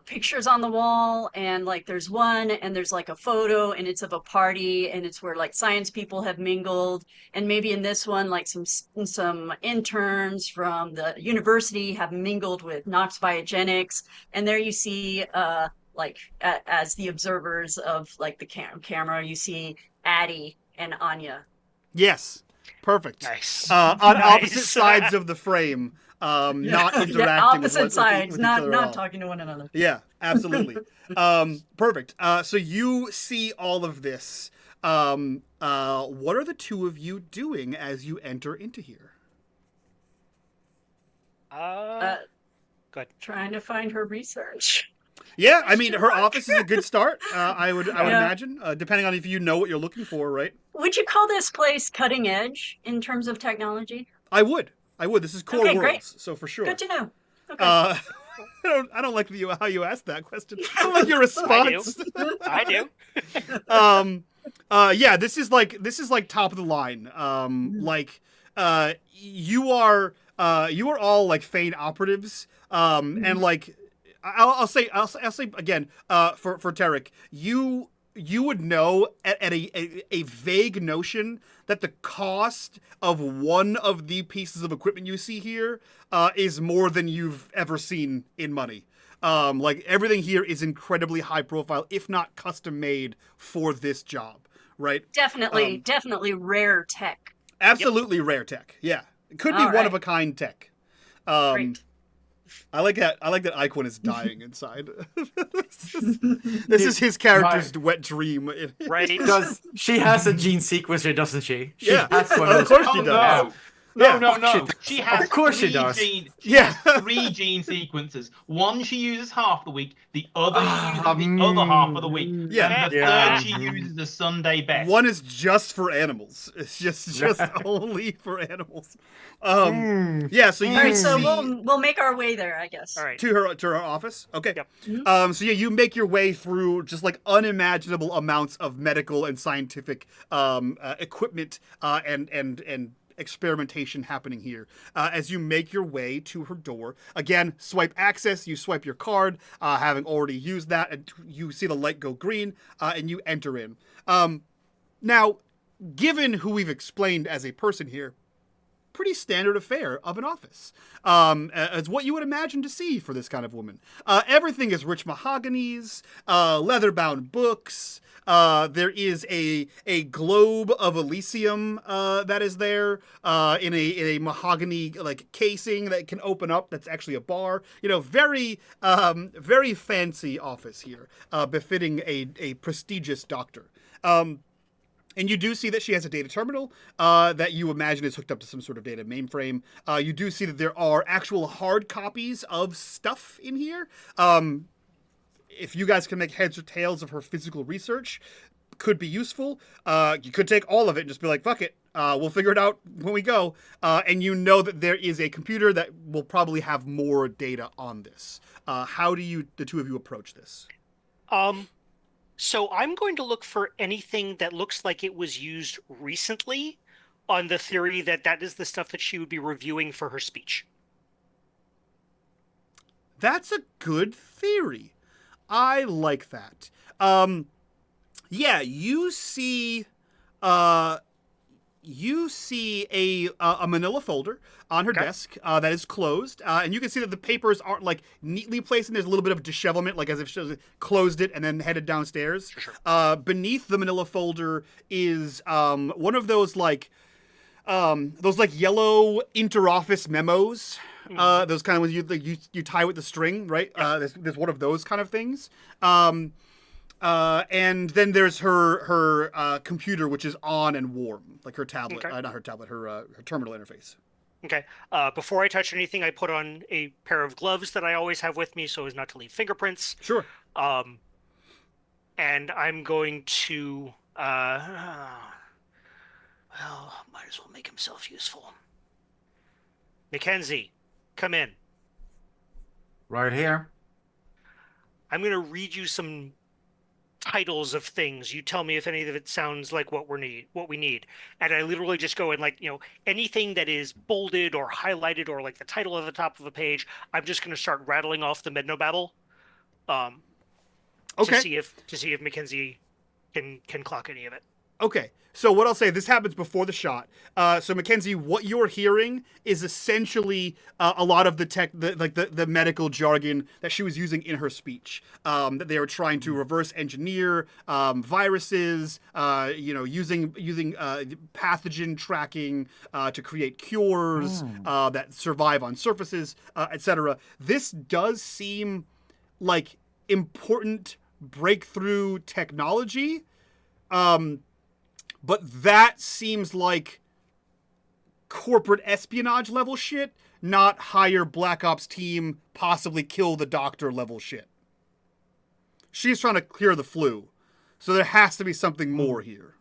pictures on the wall, and like there's one and there's like a photo and it's of a party and it's where like science people have mingled, and maybe in this one like some interns from the university have mingled with Nox Biogenics, and there you see as the observers of like the camera you see Addie and Anya. Yes. Perfect. Nice. On opposite sides of the frame, not interacting opposite with sides, each other at all. not talking to one another. Yeah, absolutely. Perfect. So you see all of this. What are the two of you doing as you enter into here? Go ahead. Trying to find her research. Yeah, I mean, her office is a good start. I would imagine, depending on if you know what you're looking for, right? Would you call this place cutting edge in terms of technology? I would. This is core Okay, worlds, great. so for sure. Good to know. Okay. I don't like how you asked that question. I don't like your response. I do. Yeah, this is like top of the line. You are all like Fane operatives, and like I'll say again, for Tarek, you would know at a vague notion that the cost of one of the pieces of equipment you see here is more than you've ever seen in money. Like everything here is incredibly high profile, if not custom made for this job, right? Definitely rare tech. Absolutely rare tech. Yeah, it could be one of a kind tech. Great. I like that Iquin is dying inside. This is his character's wet dream. Right. Because she has a gene sequencer, doesn't she? She Yeah. has one Of course she Oh, does. no. She has Of course she does. three gene sequences. One she uses half the week, the other she uses the other half of the week. Yeah. And the third she uses the Sunday best. One is just for animals. It's just only for animals. Yeah, so you All right, so see we'll make our way there, I guess. All right. to her office. Okay. Yep. So yeah, you make your way through just like unimaginable amounts of medical and scientific equipment and experimentation happening here. As you make your way to her door, again, swipe access, you swipe your card, having already used that, and you see the light go green, and you enter in. Now, given who we've explained as a person here, pretty standard affair of an office. As what you would imagine to see for this kind of woman. Everything is rich mahoganies, leather-bound books. There is a globe of Elysium that is there in a mahogany like casing that can open up. That's actually a bar. Very very fancy office here, befitting a prestigious doctor. And you do see that she has a data terminal that you imagine is hooked up to some sort of data mainframe. You do see that there are actual hard copies of stuff in here. If you guys can make heads or tails of her physical research, could be useful. You could take all of it and just be like, fuck it. We'll figure it out when we go. And you know that there is a computer that will probably have more data on this. How do the two of you approach this? So I'm going to look for anything that looks like it was used recently, on the theory that that is the stuff that she would be reviewing for her speech. That's a good theory. I like that. Yeah, you see a manila folder on her desk that is closed, and you can see that the papers aren't like neatly placed, and there's a little bit of dishevelment, like as if she closed it and then headed downstairs. Sure. Beneath the manila folder is one of those like yellow interoffice memos. Those kind of ones you tie with the string, right? There's one of those kind of things. And then there's her computer, which is on and warm, like her tablet, not her tablet, her terminal interface. Okay. Before I touch anything, I put on a pair of gloves that I always have with me so as not to leave fingerprints. Sure. And I'm going to, might as well make himself useful. Mackenzie, come in. Right here. I'm going to read you some titles of things. You tell me if any of it sounds like what we need. And I literally just go and anything that is bolded or highlighted or like the title at the top of a page, I'm just going to start rattling off the Mednobabble. Okay. To see if Mackenzie can clock any of it. Okay. So what I'll say, this happens before the shot. So Mackenzie, what you're hearing is essentially a lot of the medical jargon that she was using in her speech. That they were trying to reverse engineer viruses, using pathogen tracking to create cures that survive on surfaces, etc. This does seem like important breakthrough technology. But that seems like corporate espionage level shit, not hire Black Ops team, possibly kill the doctor level shit. She's trying to clear the flu. So there has to be something more here.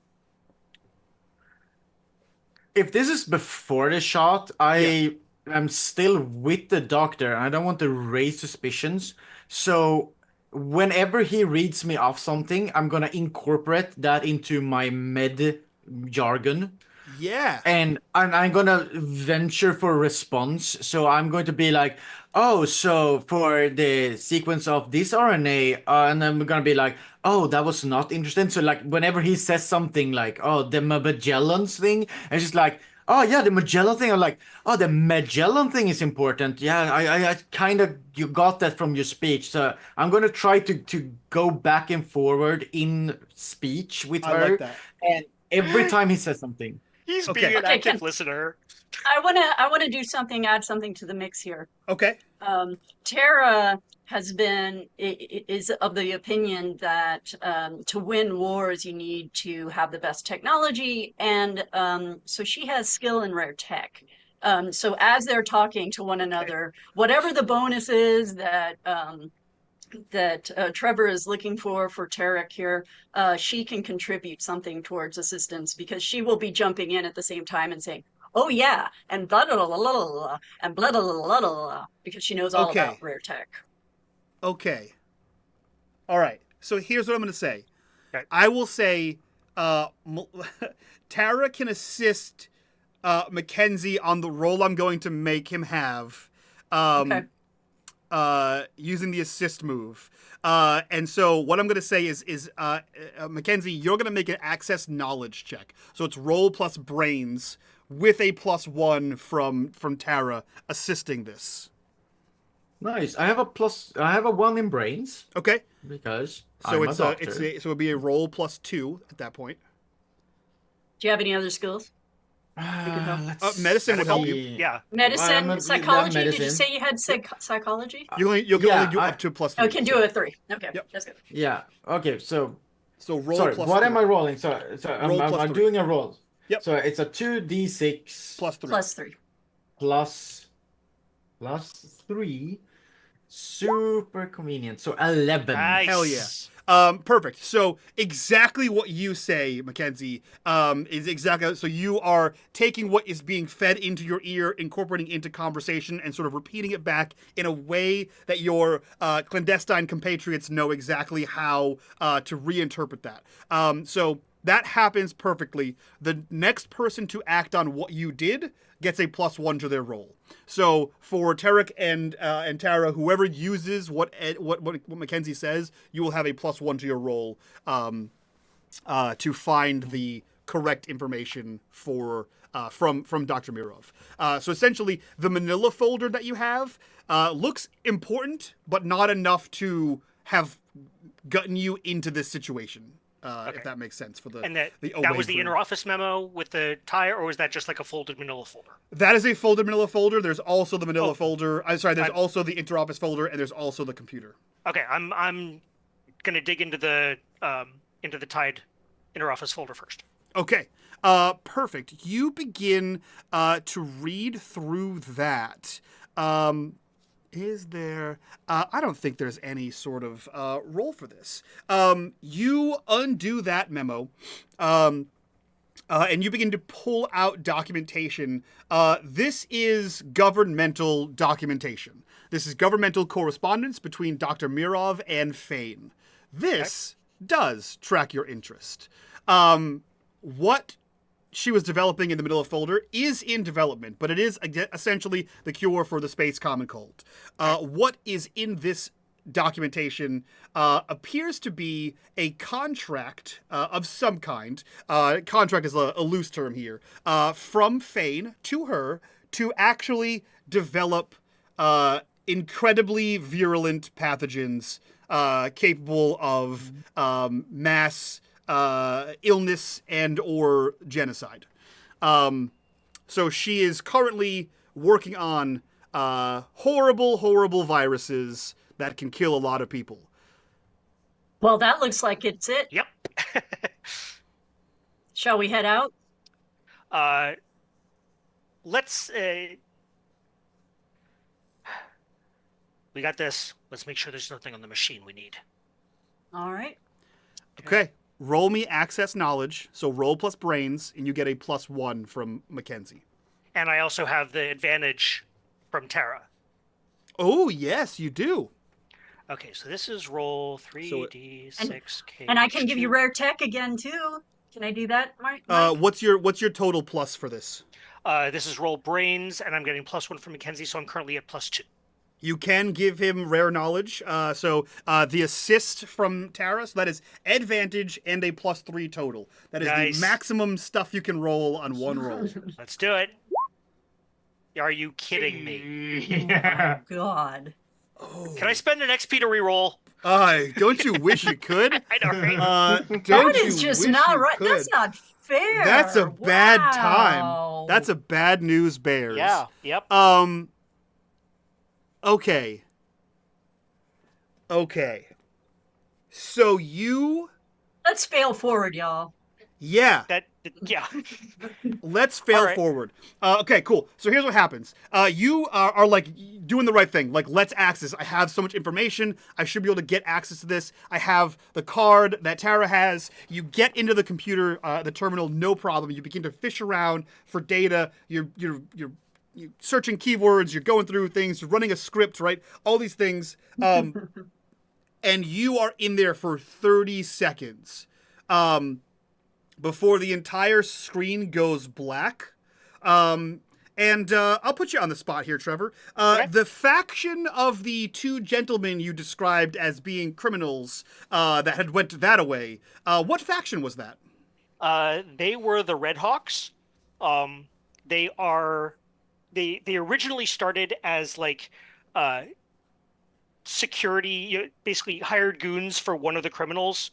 If this is before the shot, I am still with the doctor, and I don't want to raise suspicions. So whenever he reads me off something, I'm gonna incorporate that into my med jargon. Yeah. And I'm gonna venture for response. So I'm going to be like, oh, so for the sequence of this RNA, and I'm gonna be like, oh, that was not interesting. So like whenever he says something like, oh, the Magellan's thing, it's just like, oh yeah, the Magellan thing. I'm like, oh, the Magellan thing is important. Yeah, I kind of, you got that from your speech. So I'm gonna try to go back and forward in speech with her. I like that. And every time he says something. He's being an active listener. I wanna do something, add something to the mix here. Okay. Tara is of the opinion that to win wars you need to have the best technology, and so she has skill in rare tech. So as they're talking to one another, whatever the bonus is that Trevor is looking for Tarek here, she can contribute something towards assistance, because she will be jumping in at the same time and saying, oh yeah, and blah blah blah blah blah and blah blah blah blah blah, because she knows all about rare tech. Okay. All right. So here's what I'm going to say. Okay. I will say Tara can assist Mackenzie on the role I'm going to make him have using the assist move. And so what I'm going to say is Mackenzie, you're going to make an access knowledge check. So it's roll plus brains with a +1 from Tara assisting this. Nice. I have a 1 in brains Okay. because So I'm a doctor. so it'd be a roll +2 at that point. Do you have any other skills? could help. Medicine would help you. Yeah. Medicine, psychology. Did you medicine. say you had psychology? You can only do up to +3. Oh, can do a 3. Okay, Yep. that's good. Yeah. Okay. So roll sorry. +3. What am I rolling? So Roll I'm +3. doing a roll. Yep. So it's a 2d6 +3. +3. plus 3. Super convenient. So 11. Nice. Hell yeah. Perfect. So exactly what you say, Mackenzie, is exactly so you are taking what is being fed into your ear, incorporating into conversation, and sort of repeating it back in a way that your clandestine compatriots know exactly how to reinterpret that. So that happens perfectly. The next person to act on what you did gets a +1 to their roll. So for Tarek and Tara, whoever uses what Mackenzie says, you will have a +1 to your roll to find the correct information for from Dr. Mirov. So essentially, the Manila folder that you have looks important, but not enough to have gotten you into this situation. If that makes sense for the And that the was the away inner office memo with the tie, or was that just like a folded manila folder? That is a folded Manila folder. There's also the Manila folder. I'm sorry. There's also the interoffice folder, and there's also the computer. Okay, I'm gonna dig into the tied inner office folder first. Okay. Perfect. You begin to read through that. Is there... I don't think there's any sort of role for this. You undo that memo, and you begin to pull out documentation. This is governmental documentation. This is governmental correspondence between Dr. Mirov and Fane. This does track your interest. What she was developing in the middle of folder is in development, but it is essentially the cure for the space common cold. What is in this documentation appears to be a contract of some kind. Contract is a loose term here. From Fane to her to actually develop incredibly virulent pathogens capable of mass illness and or genocide. So she is currently working on horrible viruses that can kill a lot of people. Well, that looks like it's it. Yep. Shall we head out? Let's. We got this. Let's make sure there's nothing on the machine we need. All right. Okay. Roll me access knowledge. So roll plus brains, and you get a +1 from Mackenzie. And I also have the advantage from Tara. Oh, yes, you do. Okay, so this is roll 3d6. And I can give you rare tech again too. Can I do that, Mike? What's your total plus for this? This is roll brains, and I'm getting +1 from Mackenzie, so I'm currently at +2. You can give him rare knowledge. So the assist from Tara, so that is advantage and a +3 total. That is Nice. the maximum stuff you can roll on one roll. Let's do it. Are you kidding me? Yeah. God. Oh. Can I spend an XP to reroll? Don't you wish you could? I know, right? Don't That you is just wish not you right. could? That's not fair. That's a bad Wow. time. That's a bad news bears. Yeah, yep. Okay. So you... Let's fail forward, y'all. Yeah. Yeah. Let's fail All right. forward. Okay, cool. So here's what happens. You are like doing the right thing. Like, let's access. I have so much information. I should be able to get access to this. I have the card that Tara has. You get into the computer, the terminal, no problem. You begin to fish around for data. You're searching keywords. You're going through things. You're running a script, right? All these things. And you are in there for 30 seconds. Before the entire screen goes black. And I'll put you on the spot here, Trevor. Okay. The faction of the two gentlemen you described as being criminals that had went that way, what faction was that? They were the Red Hawks. they originally started as like security, basically hired goons for one of the criminals,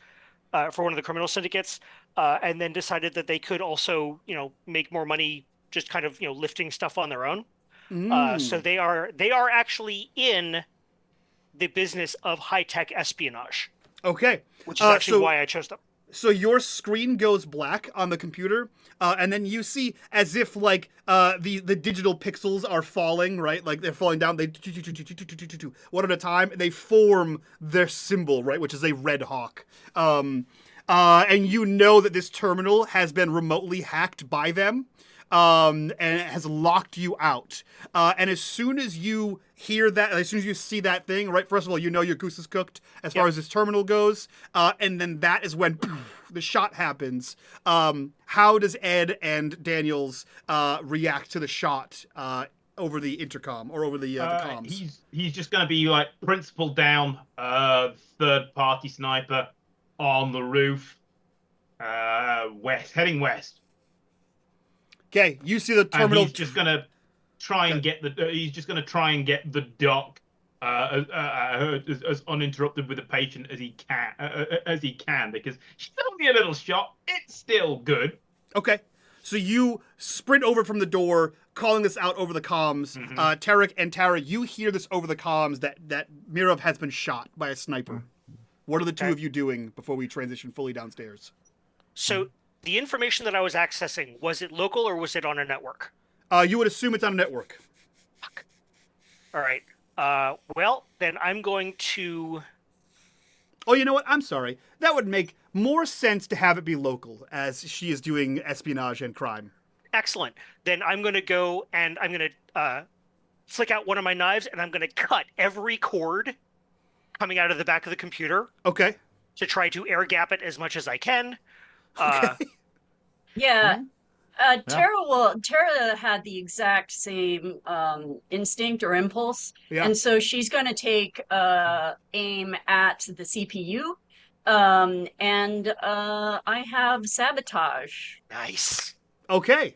for one of the criminal syndicates, and then decided that they could also, make more money just kind of, lifting stuff on their own. So they are actually in the business of high-tech espionage, Okay. which is actually why I chose them. So your screen goes black on the computer, and then you see as if like the digital pixels are falling, right? Like they're falling down. They one at a time. They form their symbol, right, which is a red hawk. And you know that this terminal has been remotely hacked by them, and it has locked you out. And as soon as you hear that, as soon as you see that thing, right, first of all, you know your goose is cooked as far as this terminal goes. And then that is when the shot happens. How does Ed and Daniels react to the shot over the intercom or over the comms? He's just going to be like principal down, third party sniper on the roof, heading west. Okay, you see the terminal. And he's just gonna try and get the. He's just gonna try and get the doc as uninterrupted with the patient as he can, because she's only a little shot. It's still good. Okay, so you sprint over from the door, calling this out over the comms. Tarek and Tara, you hear this over the comms that Mirov has been shot by a sniper. What are the two of you doing before we transition fully downstairs? So the information that I was accessing, was it local or was it on a network? You would assume it's on a network. Fuck. All right. Well, then I'm going to... Oh, you know what? I'm sorry. That would make more sense to have it be local, as she is doing espionage and crime. Excellent. Then I'm going to go and I'm going to flick out one of my knives and I'm going to cut every cord coming out of the back of the computer. Okay. To try to air gap it as much as I can. Yeah. Tara had the exact same instinct or impulse. Yeah. And so she's going to take aim at the CPU. And I have sabotage. Nice. Okay.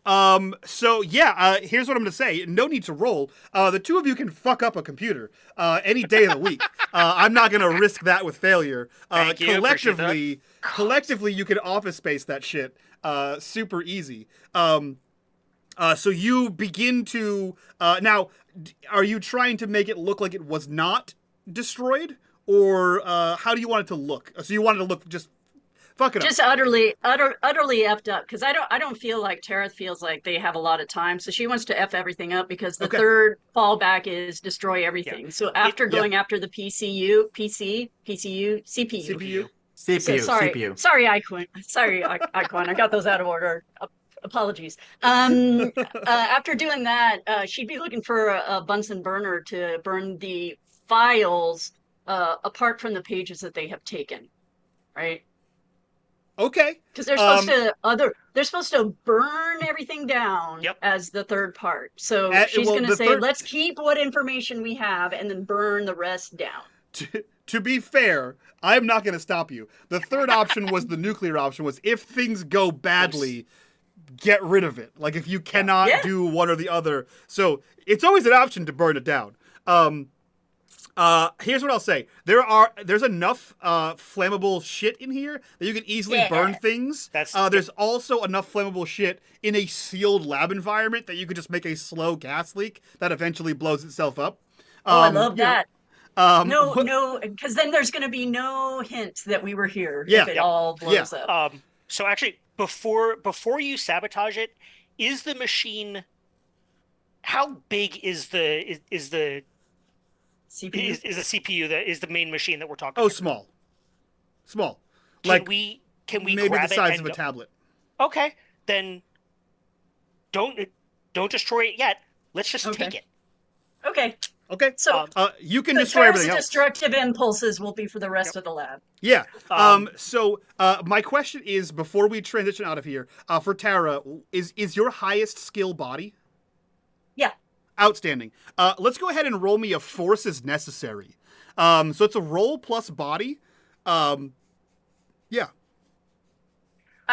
So yeah, here's what I'm gonna say. No need to roll. The two of you can fuck up a computer any day of the week. I'm not gonna risk that with failure. Thank you. Collectively, you can office space that shit super easy. So you begin to now. Are you trying to make it look like it was not destroyed, or how do you want it to look? So you want it to look just. Fuck it up. Just utterly effed up, because I don't feel like Tara feels like they have a lot of time, so she wants to F everything up because the third fallback is destroy everything. Yeah. So after going after the CPU. Sorry, Iquan. I got those out of order. Apologies. After doing that, she'd be looking for a Bunsen burner to burn the files apart from the pages that they have taken, right? Okay. Because they're supposed to burn everything down as the third part. So she's going to say, let's keep what information we have and then burn the rest down. To be fair, I'm not going to stop you. The third option was the nuclear option, was if things go badly, get rid of it. Like if you cannot do one or the other. So it's always an option to burn it down. Here's what I'll say. There's enough flammable shit in here that you can easily burn things. There's also enough flammable shit in a sealed lab environment that you could just make a slow gas leak that eventually blows itself up. I love that. No, because then there's going to be no hint that we were here if it all blows up. So actually, before you sabotage it, is the machine? How big is the CPU? Is the CPU that is the main machine that we're talking about? Small. Can we maybe grab the size it of a tablet? Okay, then don't destroy it yet. Let's just take it. Okay. So you can destroy everything else. Destructive impulses will be for the rest of the lab. Yeah. So my question is, before we transition out of here, for Tara, is your highest skill body? Yeah. Outstanding. Let's go ahead and roll me a force as necessary. So it's a roll plus body. Yeah.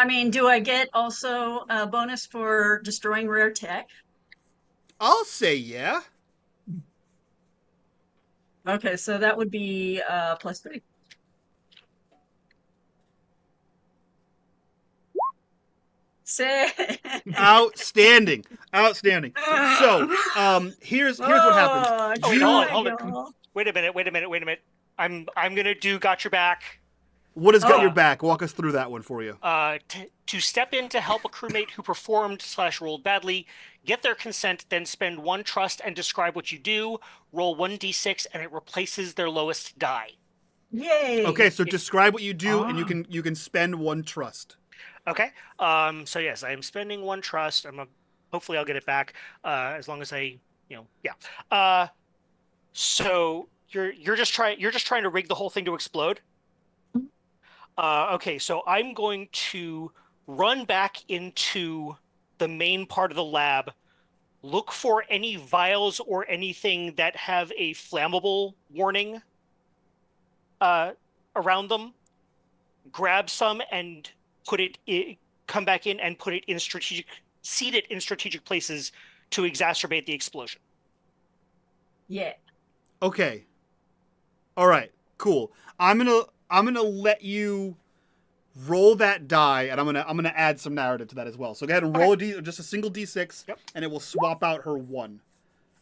I mean, do I get also a bonus for destroying rare tech? I'll say yeah. Okay, so that would be +3. Say. Outstanding. Outstanding. So, here's what happens. Oh, wait, hold Oh, on. Wait a minute. I'm gonna do got your back. What has got Oh. your back? Walk us through that one for you. To step in to help a crewmate who performed/rolled badly, get their consent, then spend 1 trust and describe what you do. Roll 1d6 and it replaces their lowest die. Yay. Okay, so describe what you do, and Ah. you can spend 1 trust. Okay. So yes, I am spending 1 trust. Hopefully I'll get it back. As long as yeah. So you're just trying to rig the whole thing to explode. Okay, so I'm going to run back into the main part of the lab, look for any vials or anything that have a flammable warning around them, grab some and come back in and seed it in strategic places to exacerbate the explosion. Yeah. Okay. All right. Cool. I'm gonna let you roll that die, and I'm gonna add some narrative to that as well. So go ahead and roll just a single d6, Yep. and it will swap out her 1.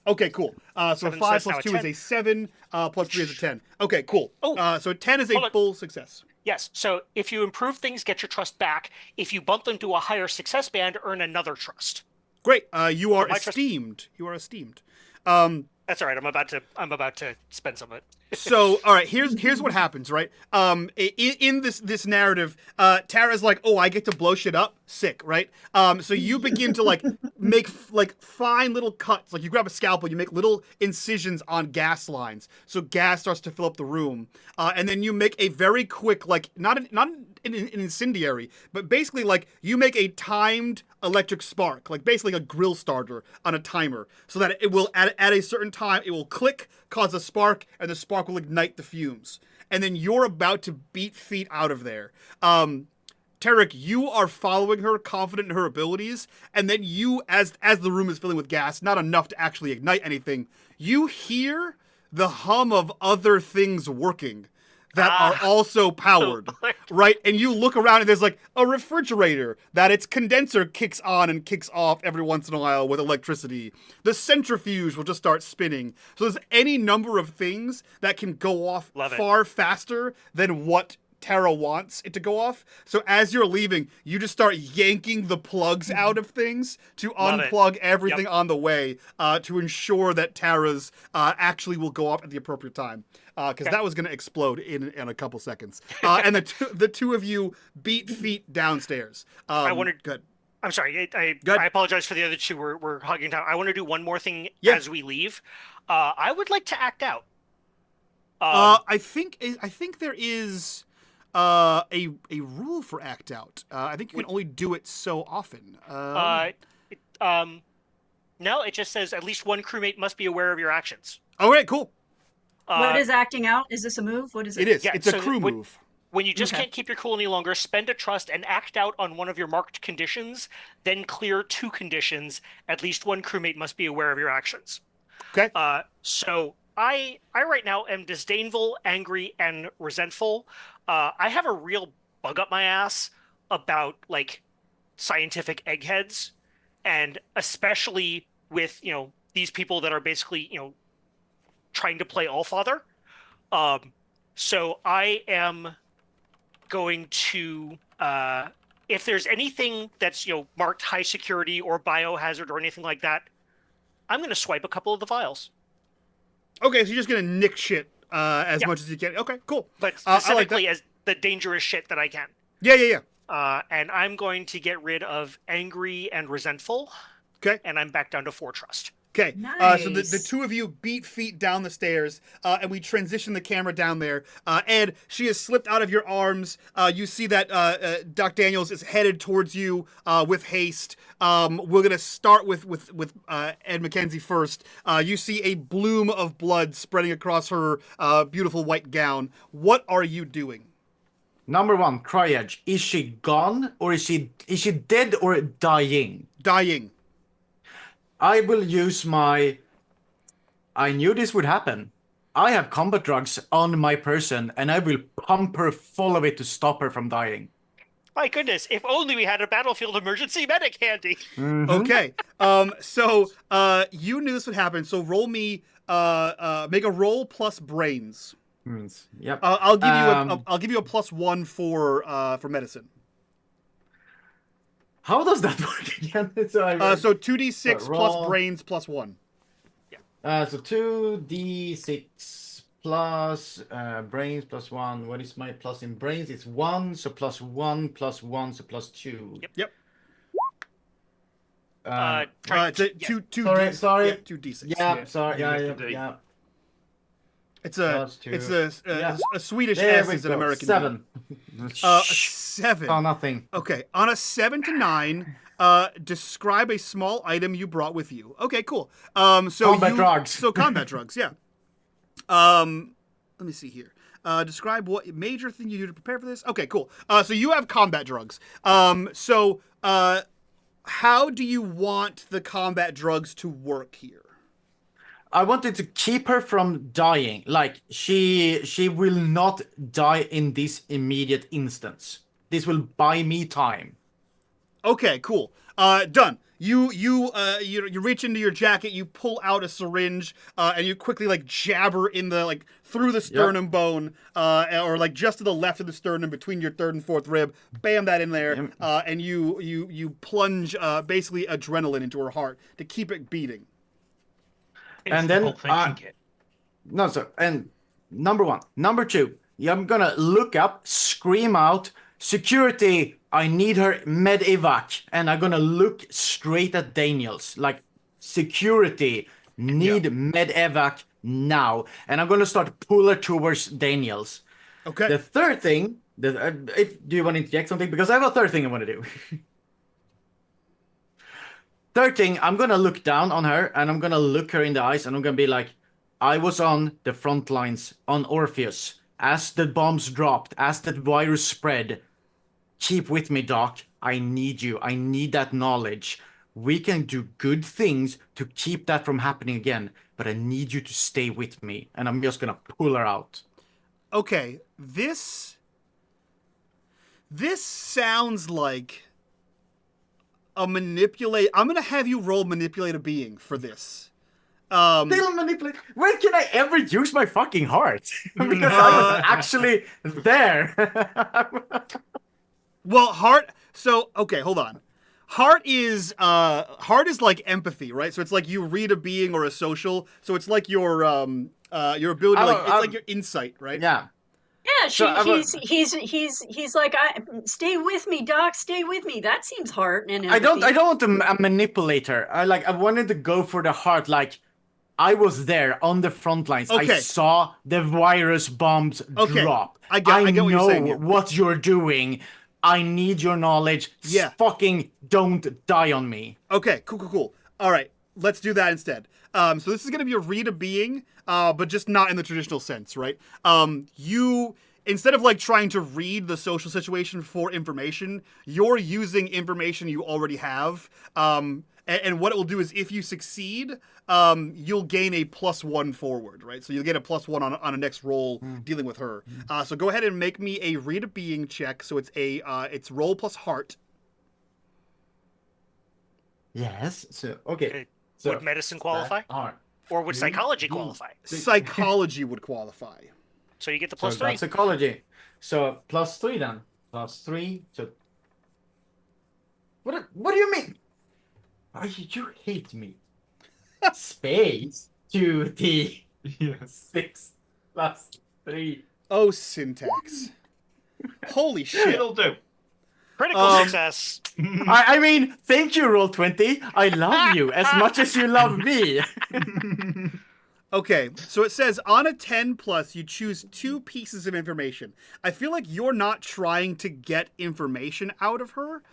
Okay, cool. So 7, 5 so plus that's now 2 a is a 7, plus 3 is a 10. Okay, cool. Oh, So 10 is a hold on. full success. Yes, so if you improve things, get your trust back. If you bump them to a higher success band, earn another trust. Great. You are my trust- esteemed. You are esteemed. That's all right. I'm about to spend some of it. So, all right, here's what happens, right? In this narrative, Tara's like, "Oh, I get to blow shit up, sick, right?" So you begin to make fine little cuts, like you grab a scalpel, you make little incisions on gas lines, so gas starts to fill up the room, and then you make a very quick, not an incendiary, but basically you make a timed electric spark, like basically a grill starter on a timer, so that it will at a certain time it will click, cause a spark, and the spark will ignite the fumes. And then you're about to beat feet out of there. Tarek, you are following her, confident in her abilities, and then you, as the room is filling with gas, not enough to actually ignite anything, you hear the hum of other things working that are also powered, right? And you look around and there's a refrigerator that its condenser kicks on and kicks off every once in a while with electricity. The centrifuge will just start spinning. So there's any number of things that can go off far faster than what Tara wants it to go off. So as you're leaving, you just start yanking the plugs out of things to unplug everything on the way, to ensure that Tara's actually will go off at the appropriate time. Because that was going to explode in a couple seconds. And the two of you beat feet downstairs. I wondered. Good. I'm sorry. I apologize for the other two. We're hugging down. I want to do one more thing as we leave. I would like to act out. I think there is a rule for act out. I think you can only do it so often. No, it just says at least one crewmate must be aware of your actions. All right, cool. What is acting out? Is this a move? What is it? It is. Yeah, it's a crew move. When you just can't keep your cool any longer, spend a trust and act out on one of your marked conditions, then clear 2 conditions. At least one crewmate must be aware of your actions. Okay. So I right now am disdainful, angry, and resentful. I have a real bug up my ass about scientific eggheads, and especially with these people that are basically trying to play Allfather. So I am going to if there's anything that's marked high security or biohazard or anything like that, I'm going to swipe a couple of the vials. Okay, so you're just gonna nick shit as much as you can. Okay, cool. But specifically as the dangerous shit that I can. Yeah. And I'm going to get rid of angry and resentful. Okay. And I'm back down to 4 trust. Okay, Nice. So the two of you beat feet down the stairs, and we transition the camera down there. Ed, she has slipped out of your arms. You see that Doc Daniels is headed towards you with haste. We're gonna start with Ed McKenzie first. You see a bloom of blood spreading across her beautiful white gown. What are you doing? Number 1, Cryedge. Is she gone or is she dead or dying? Dying. I will use my... I knew this would happen. I have combat drugs on my person, and I will pump her full of it to stop her from dying. My goodness, if only we had a battlefield emergency medic handy. Okay. So you knew this would happen. So roll me. Make a roll plus brains. Yep. I'll give you a +1 for medicine. How does that work again? So 2d6 roll. plus brains +1. So 2d6 plus brains +1. What is my plus in brains? It's 1, so +1 plus 1, so +2. Yep. Sorry. 2d6. Yeah, sorry. Yeah. It's a Swedish There S we is an go. American 7. A 7. Oh, nothing. Okay, on a 7 to 9, describe a small item you brought with you. Okay, cool. Combat drugs. So combat drugs, yeah. Let me see here. Describe what major thing you do to prepare for this. Okay, cool. So you have combat drugs. How do you want the combat drugs to work here? I wanted to keep her from dying. Like, she will not die in this immediate instance. This will buy me time. Okay, cool. Done. You reach into your jacket, you pull out a syringe, and you quickly jab her in the through the sternum bone, or just to the left of the sternum between your third and fourth rib. Bam, that in there, and you plunge basically adrenaline into her heart to keep it beating. And then and number 1, number 2, I'm gonna look up, scream out, security, I need her med evac, and I'm gonna look straight at Daniels, like, security, need med evac now, and I'm gonna start pull her towards Daniels. Okay. The third thing, do you want to interject something? Because I have a third thing I want to do. Third thing, I'm gonna look down on her and I'm gonna look her in the eyes and I'm gonna be like, I was on the front lines on Orpheus as the bombs dropped, as the virus spread. Keep with me, Doc. I need you. I need that knowledge. We can do good things to keep that from happening again, but I need you to stay with me. And I'm just gonna pull her out. Okay, this sounds like I'm gonna have you roll manipulate a being for this. They'll manipulate. When can I ever use my fucking heart? Because I was actually there. Well, heart. So okay, hold on. Heart is like empathy, right? So it's like you read a being or a social. So it's like your ability. It's like your insight, right? Yeah. Yeah, he's like, stay with me, Doc, stay with me. That seems hard. And I don't want to manipulate her. I wanted to go for the heart. Like, I was there on the front lines. Okay. I saw the virus bombs drop. I get what you're saying here. What you're doing. I need your knowledge. Yeah. Fucking don't die on me. Okay, cool. All right, let's do that instead. So this is going to be a read a being, but just not in the traditional sense, right? You, instead of trying to read the social situation for information, you're using information you already have. And what it will do is if you succeed, you'll gain a +1 forward, right? So you'll get a +1 on a next roll dealing with her. So go ahead and make me a read a being check. So it's roll plus heart. Yes. So, okay. So, would medicine qualify? Heart. Or would psychology qualify? Psychology would qualify. So you get the So +3. that's psychology. So +3 then. +3. So what do you mean? You hate me. Space 2d 6 +3. Oh, syntax. Holy shit. It'll do. Critical success. I mean, thank you, Roll20. I love you as much as you love me. Okay, so it says on a 10+, you choose 2 pieces of information. I feel like you're not trying to get information out of her.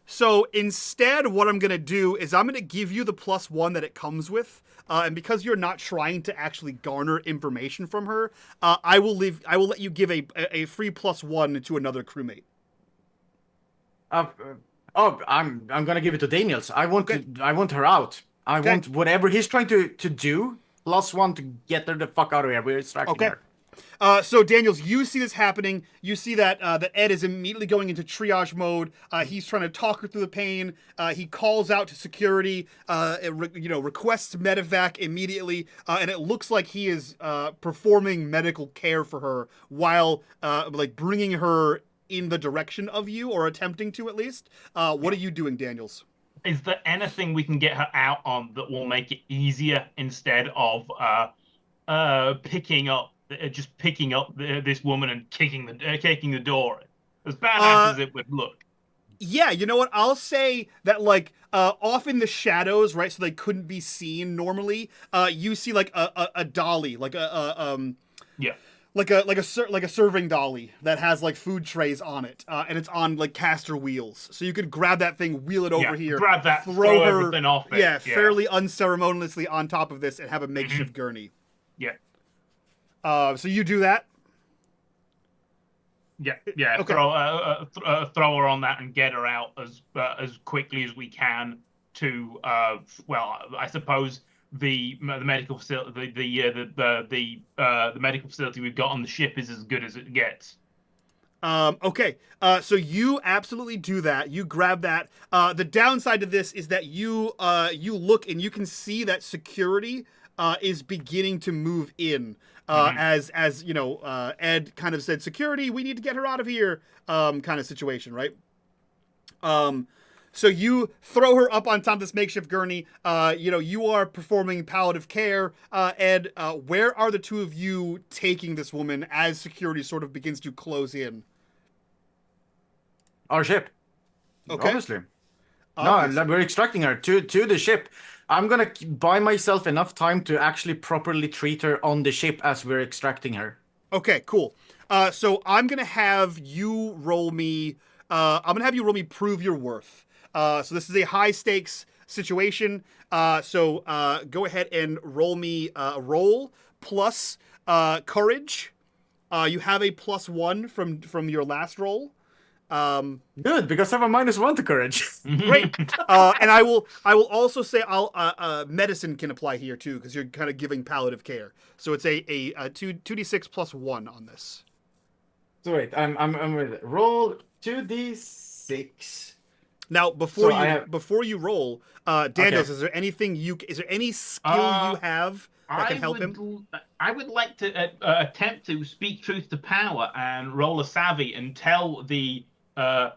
So instead, what I'm going to do is I'm going to give you the +1 that it comes with. And because you're not trying to actually garner information from her, I will let you give a free +1 to another crewmate. I'm gonna give it to Daniels. I want her out. I want whatever he's trying to do. +1 to get her the fuck out of here. We're extracting her. So Daniels, you see this happening. You see that that Ed is immediately going into triage mode. He's trying to talk her through the pain. He calls out to security. Requests medevac immediately, and it looks like he is performing medical care for her while bringing her in the direction of you, or attempting to at least. What are you doing, Daniels? Is there anything we can get her out on that will make it easier instead of picking up this woman and kicking the door in? As badass as it would look. Yeah, you know what? I'll say that off in the shadows, right? So they couldn't be seen normally. You see like a dolly, like a serving dolly that has like food trays on it, and it's on like caster wheels. So you could grab that thing, wheel it over here, grab that, throw her everything off it. Fairly unceremoniously on top of this, and have a makeshift gurney. Yeah. So you do that. Yeah. Okay. Throw her on that and get her out as quickly as we can to I suppose the medical facility the medical facility we've got on the ship is as good as it gets. So you absolutely do that. You grab that. The downside to this is that you look and you can see that security is beginning to move in. As you know, Ed kind of said, security, we need to get her out of here, kind of situation, right? So you throw her up on top of this makeshift gurney. You are performing palliative care. Ed, where are the two of you taking this woman as security sort of begins to close in? Our ship. Okay. Obviously. No, we're extracting her to the ship. I'm gonna buy myself enough time to actually properly treat her on the ship as we're extracting her. Okay, cool. So I'm gonna have you roll me. Prove your worth. So this is a high stakes situation. So go ahead and roll me a roll plus courage. You have a +1 from your last roll. Good, because I have a -1 to courage. Great. And I will also say medicine can apply here too, because you're kind of giving palliative care. So it's a 2d6 +1 on this. So wait, I'm with it. Roll 2d6. Now before you roll, Daniels, is there any skill you have that can help him? I would like to attempt to speak truth to power and roll a savvy and tell the tell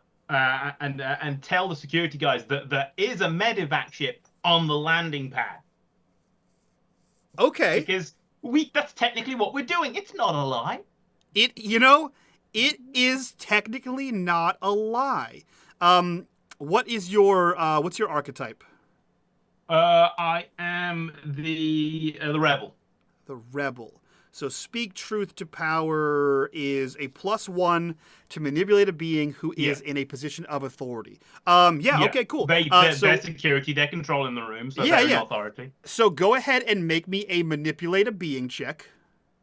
the security guys that there is a medevac ship on the landing pad. Okay. Because that's technically what we're doing. It's not a lie. It is technically not a lie. What's your archetype? I am the rebel. The rebel. So speak truth to power is a +1 to manipulate a being who is in a position of authority. Okay, cool. They're security, they're controlling the room, so they're in authority. So go ahead and make me a manipulate a being check.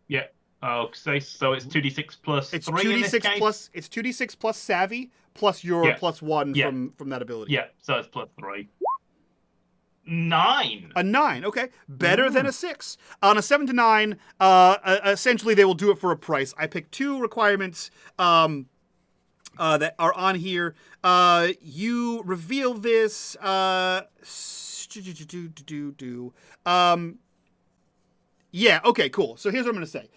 Yeah. Okay, so it's 2d6 plus 3 in this case? It's 2d6 plus savvy plus your +1 from that ability. Yeah, so it's +3. 9. A 9, okay. Better than a 6. On a 7 to 9, essentially they will do it for a price. I picked 2 requirements that are on here. You reveal this. Yeah, okay, cool. So here's what I'm going to say.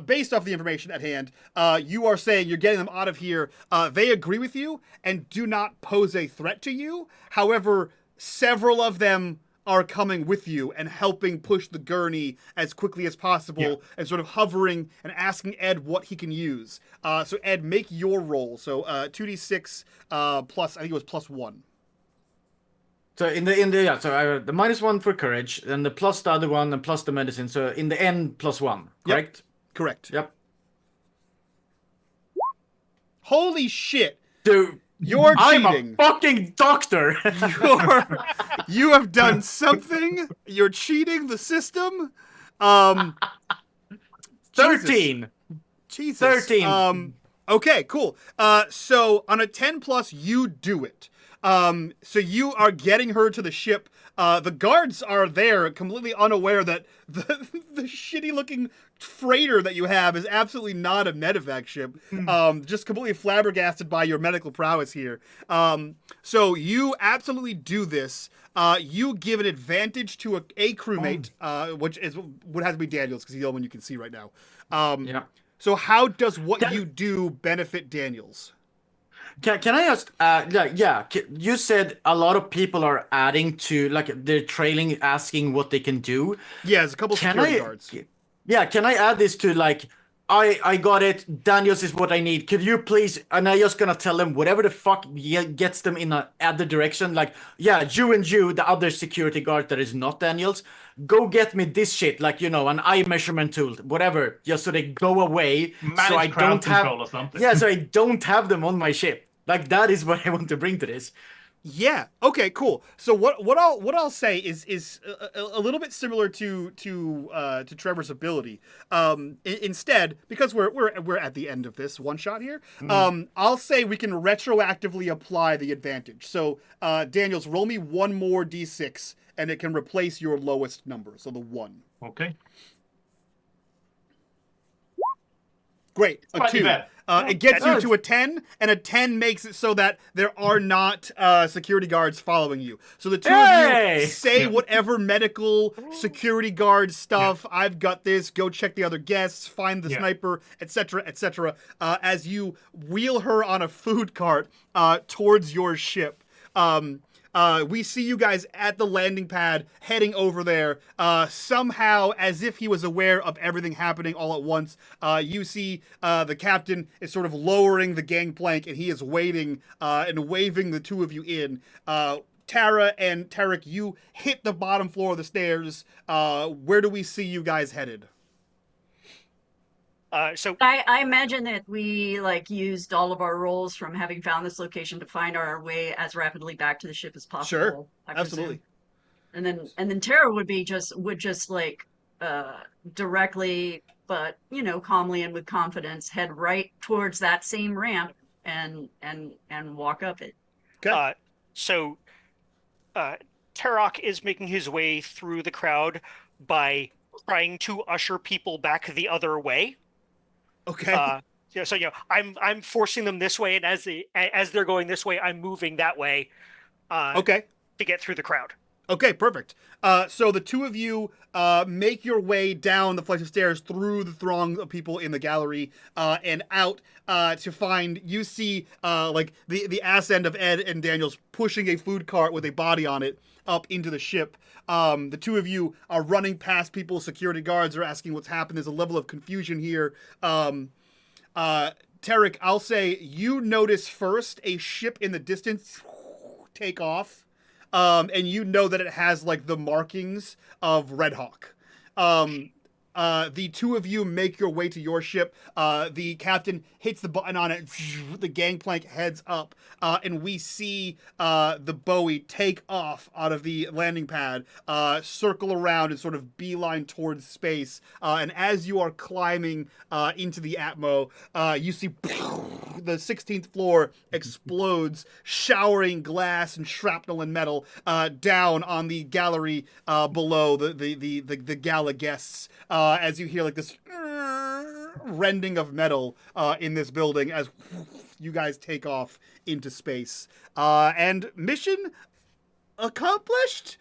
Based off the information at hand, you are saying you're getting them out of here. They agree with you and do not pose a threat to you. However, several of them are coming with you and helping push the gurney as quickly as possible and sort of hovering and asking Ed what he can use. So Ed, make your roll. So 2d6 plus, I think it was +1. So so I have the -1 for courage, and the plus the other one, and plus the medicine. So in the end, +1, correct? Yep. Correct. Yep. Holy shit. Dude. You're I'm a cheating. fucking doctor. You have done something. You're cheating the system. Jesus. 13. Jesus. 13. Okay, cool. So on a 10 plus, you do it. So you are getting her to the ship. The guards are there, completely unaware that the shitty looking freighter that you have is absolutely not a medevac ship. Just completely flabbergasted by your medical prowess here. So you absolutely do this. You give an advantage to a crewmate, which would have to be Daniels because he's the only one you can see right now. Yeah. So how does what you do benefit Daniels? Can I ask? You said a lot of people are adding to, like, they're trailing, asking what they can do. Yeah, there's a couple Can security I? guards. Yeah, can I add this to, like, I got it. Daniels is what I need. Could you please? And I just gonna tell them whatever the fuck gets them in a other direction. Like, yeah, you and you, the other security guard that is not Daniels, go get me this shit. Like, an eye measurement tool, whatever. Just so they go away. Manage so I crowd don't have. control or something. Yeah, so I don't have them on my ship. Like, that is what I want to bring to this. Yeah. Okay. Cool. So what I'll say is a little bit similar to Trevor's ability. Instead, because we're at the end of this one shot here, I'll say we can retroactively apply the advantage. So Daniels, roll me one more d6, and it can replace your lowest number. So the 1. Okay. Great. A Slightly 2. better. It gets you Nice. to a 10, and a 10 makes it so that there are not security guards following you. So the two of Hey! you say Yeah. whatever medical security guard stuff. I've got this. Go check the other guests. Find the Yeah. sniper, etc., etc. As you wheel her on a food cart towards your ship. We see you guys at the landing pad heading over there. Somehow, as if he was aware of everything happening all at once, you see the captain is sort of lowering the gangplank, and he is waiting and waving the two of you in. Tara and Tarek, you hit the bottom floor of the stairs. Where do we see you guys headed? So I imagine that we used all of our rolls from having found this location to find our way as rapidly back to the ship as possible. Sure, I presume. absolutely. And then Tara would just directly, but calmly and with confidence, head right towards that same ramp and walk up it. Okay. so Tarok is making his way through the crowd by trying to usher people back the other way. Okay. So I'm forcing them this way, and as they're going this way, I'm moving that way. Okay. To get through the crowd. Okay, perfect. So the two of you make your way down the flight of stairs through the throng of people in the gallery and out to find, you see the ass end of Ed and Daniels pushing a food cart with a body on it up into the ship. The two of you are running past people. Security guards are asking what's happened. There's a level of confusion here. Tarek, I'll say you notice first a ship in the distance take off. And you know that it has the markings of Red Hawk. The two of you make your way to your ship. The captain hits the button on it. The gangplank heads up, and we see the Bowie take off out of the landing pad, circle around and sort of beeline towards space. And as you are climbing into the Atmo, you see the 16th floor explodes, showering glass and shrapnel and metal down on the gallery below the gala guests. As you hear this rending of metal in this building as you guys take off into space. And mission accomplished.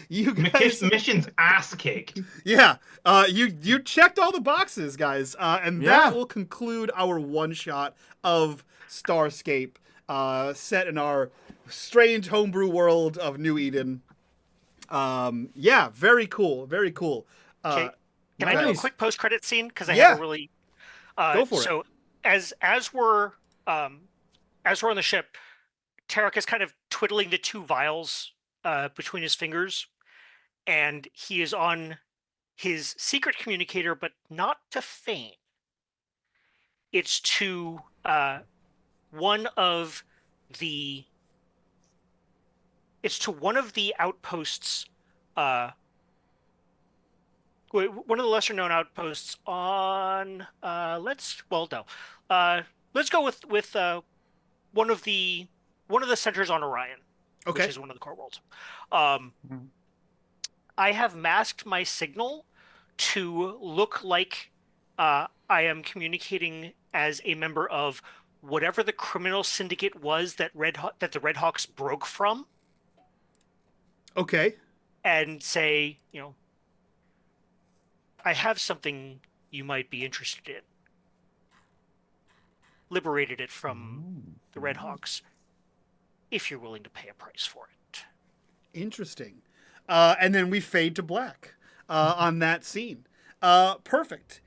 You guys, Mission's ass kicked. yeah. You checked all the boxes, guys, and that will conclude our one shot of Starscape, set in our strange homebrew world of New Eden. Yeah, very cool, very cool. Okay. Can I do a Nice. quick post-credit scene? Because I Yeah. have a really Go for it. So as we're on the ship, Tarek is kind of twiddling the two vials between his fingers, and he is on his secret communicator, but not to Fane. It's to one of the outposts, one of the lesser known outposts on let's go with one of the centers on Orion, Okay. which is one of the core worlds. I have masked my signal to look like I am communicating as a member of whatever the criminal syndicate was that the Red Hawks broke from. Okay. And say, I have something you might be interested in. Liberated it from the Red Hawks, if you're willing to pay a price for it. Interesting. And then we fade to black on that scene. Perfect.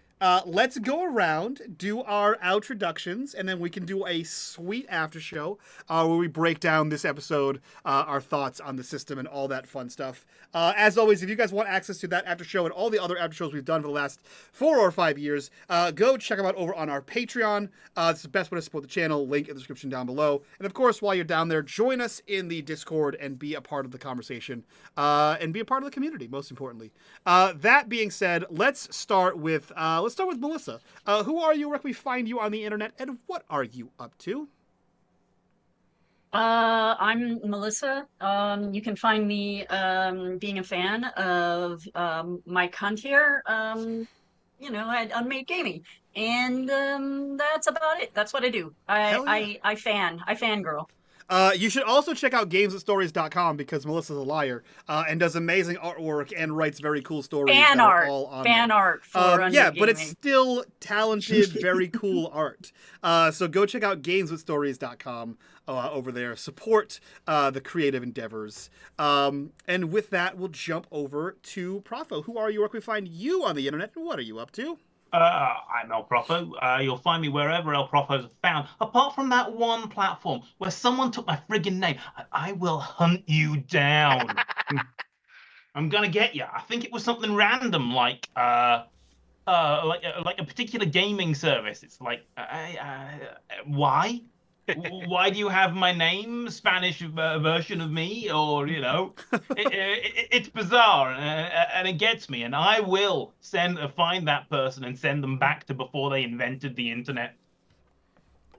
Let's go around, do our introductions, and then we can do a sweet after show where we break down this episode, our thoughts on the system and all that fun stuff. As always, if you guys want access to that after show and all the other after shows we've done for the last 4 or 5 years, go check them out over on our Patreon. It's the best way to support the channel. Link in the description down below. And of course, while you're down there, join us in the Discord and be a part of the conversation and be a part of the community, most importantly. That being said, let's start with Melissa. Who are you? Where can we find you on the internet? And what are you up to? I'm Melissa. You can find me being a fan of Mike Hunt here, at unMadeGaming. And that's about it. That's what I do. I fangirl. You should also check out gamesandstories.com because Melissa's a liar and does amazing artwork and writes very cool stories. Fan that art. Are all on Fan there. art for Yeah, but it's gaming. still talented, very cool art. So go check out gameswithstories.com over there. Support the creative endeavors. And with that, we'll jump over to Profo. Who are you? Where can we find you on the internet? And what are you up to? I'm El Profo. You'll find me wherever El Profos are found, apart from that one platform where someone took my friggin' name. I will hunt you down. I'm gonna get you. I think it was something random, like a particular gaming service. It's like, why? Why do you have my name, Spanish version of me, or it's bizarre and it gets me, and I will find that person and send them back to before they invented the internet.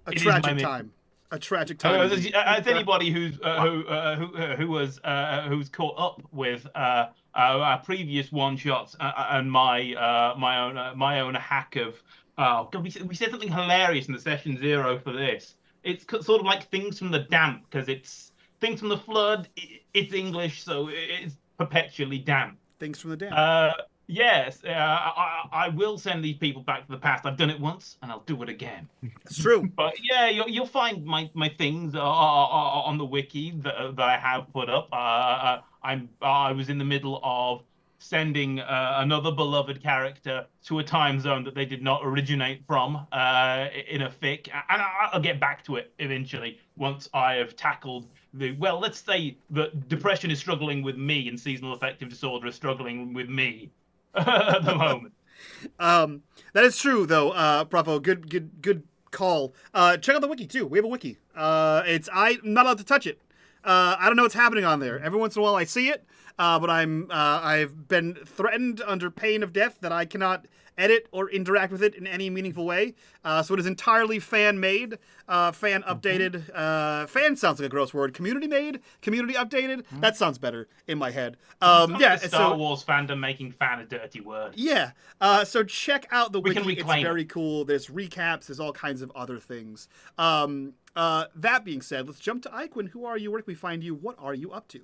A tragic time. As anybody who's caught up with our previous one shots and my own hack of God, we said something hilarious in the session 0 for this. It's sort of like Things from the Damp, because it's Things from the Flood. It's English, so it's perpetually damp. Things from the Damp. Yes, I will send these people back to the past. I've done it once, and I'll do it again. It's true. But yeah, you'll find my things on the wiki that I have put up. I was in the middle of sending another beloved character to a time zone that they did not originate from in a fic, and I'll get back to it eventually once I have tackled let's say that depression is struggling with me and seasonal affective disorder is struggling with me at the moment. That is true, though, Bravo. Good call. Check out the wiki too. We have a wiki. I'm not allowed to touch it. I don't know what's happening on there. Every once in a while, I see it, but I've been threatened under pain of death that I cannot edit or interact with it in any meaningful way. So it is entirely fan-made, fan-updated. Fan sounds like a gross word. Community-made, community-updated. That sounds better in my head. Yeah, Star Wars fandom making fan a dirty word. Yeah. So check out the wiki. It's very cool. There's recaps. There's all kinds of other things. That being said, let's jump to Eikwin. Who are you? Where can we find you? What are you up to?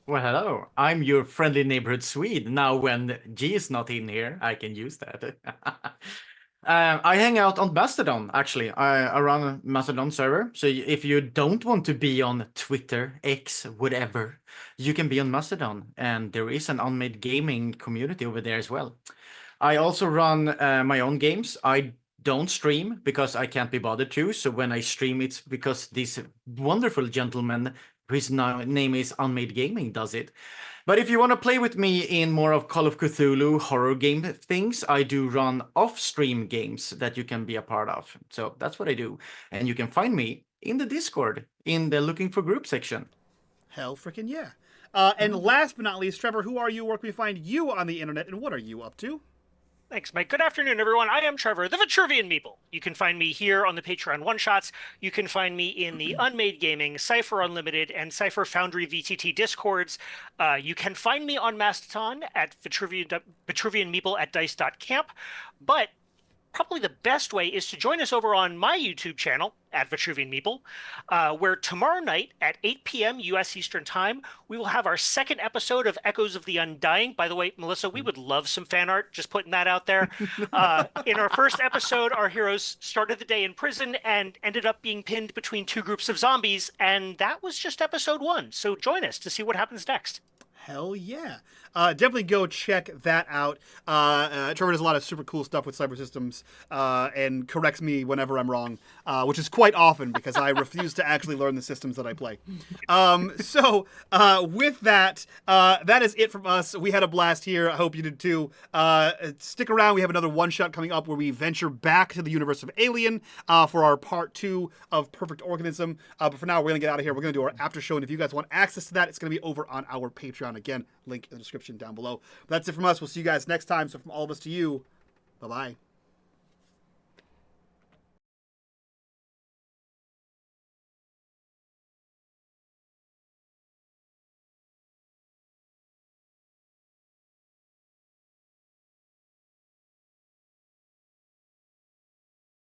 Well, hello. I'm your friendly neighborhood Swede. Now, when G is not in here, I can use that. I hang out on Mastodon, actually. I run a Mastodon server. So if you don't want to be on Twitter, X, whatever, you can be on Mastodon. And there is an unMadeGaming community over there as well. I also run my own games. I don't stream because I can't be bothered to. So when I stream, it's because these wonderful gentlemen whose name is unMadeGaming, does it. But if you want to play with me in more of Call of Cthulhu horror game things, I do run off-stream games that you can be a part of. So that's what I do. And you can find me in the Discord, in the Looking for Group section. Hell freaking yeah. And last but not least, Trevor, who are you? Where can we find you on the internet, and what are you up to? Thanks, Mike. Good afternoon, everyone. I am Trevor, the Vitruvian Meeple. You can find me here on the Patreon one-shots. You can find me in the unMadeGaming, Cypher Unlimited, and Cypher Foundry VTT Discords. You can find me on Mastodon at Vitruvian Meeple at dice.camp. But probably the best way is to join us over on my YouTube channel at Vitruvian Meeple, where tomorrow night at 8 p.m. U.S. Eastern Time, we will have our second episode of Echoes of the Undying. By the way, Melissa, we would love some fan art, just putting that out there. In our first episode, our heroes started the day in prison and ended up being pinned between two groups of zombies, and that was just episode 1. So join us to see what happens next. Hell yeah. Definitely go check that out. Trevor does a lot of super cool stuff with cyber systems and corrects me whenever I'm wrong, which is quite often because I refuse to actually learn the systems that I play. So with that, that is it from us. We had a blast here. I hope you did too. Stick around. We have another one-shot coming up where we venture back to the universe of Alien for our part 2 of Perfect Organism. But for now, we're going to get out of here. We're going to do our after show. And if you guys want access to that, it's going to be over on our Patreon. Again, link in the description down below. But that's it from us. We'll see you guys next time. So from all of us to you, bye-bye.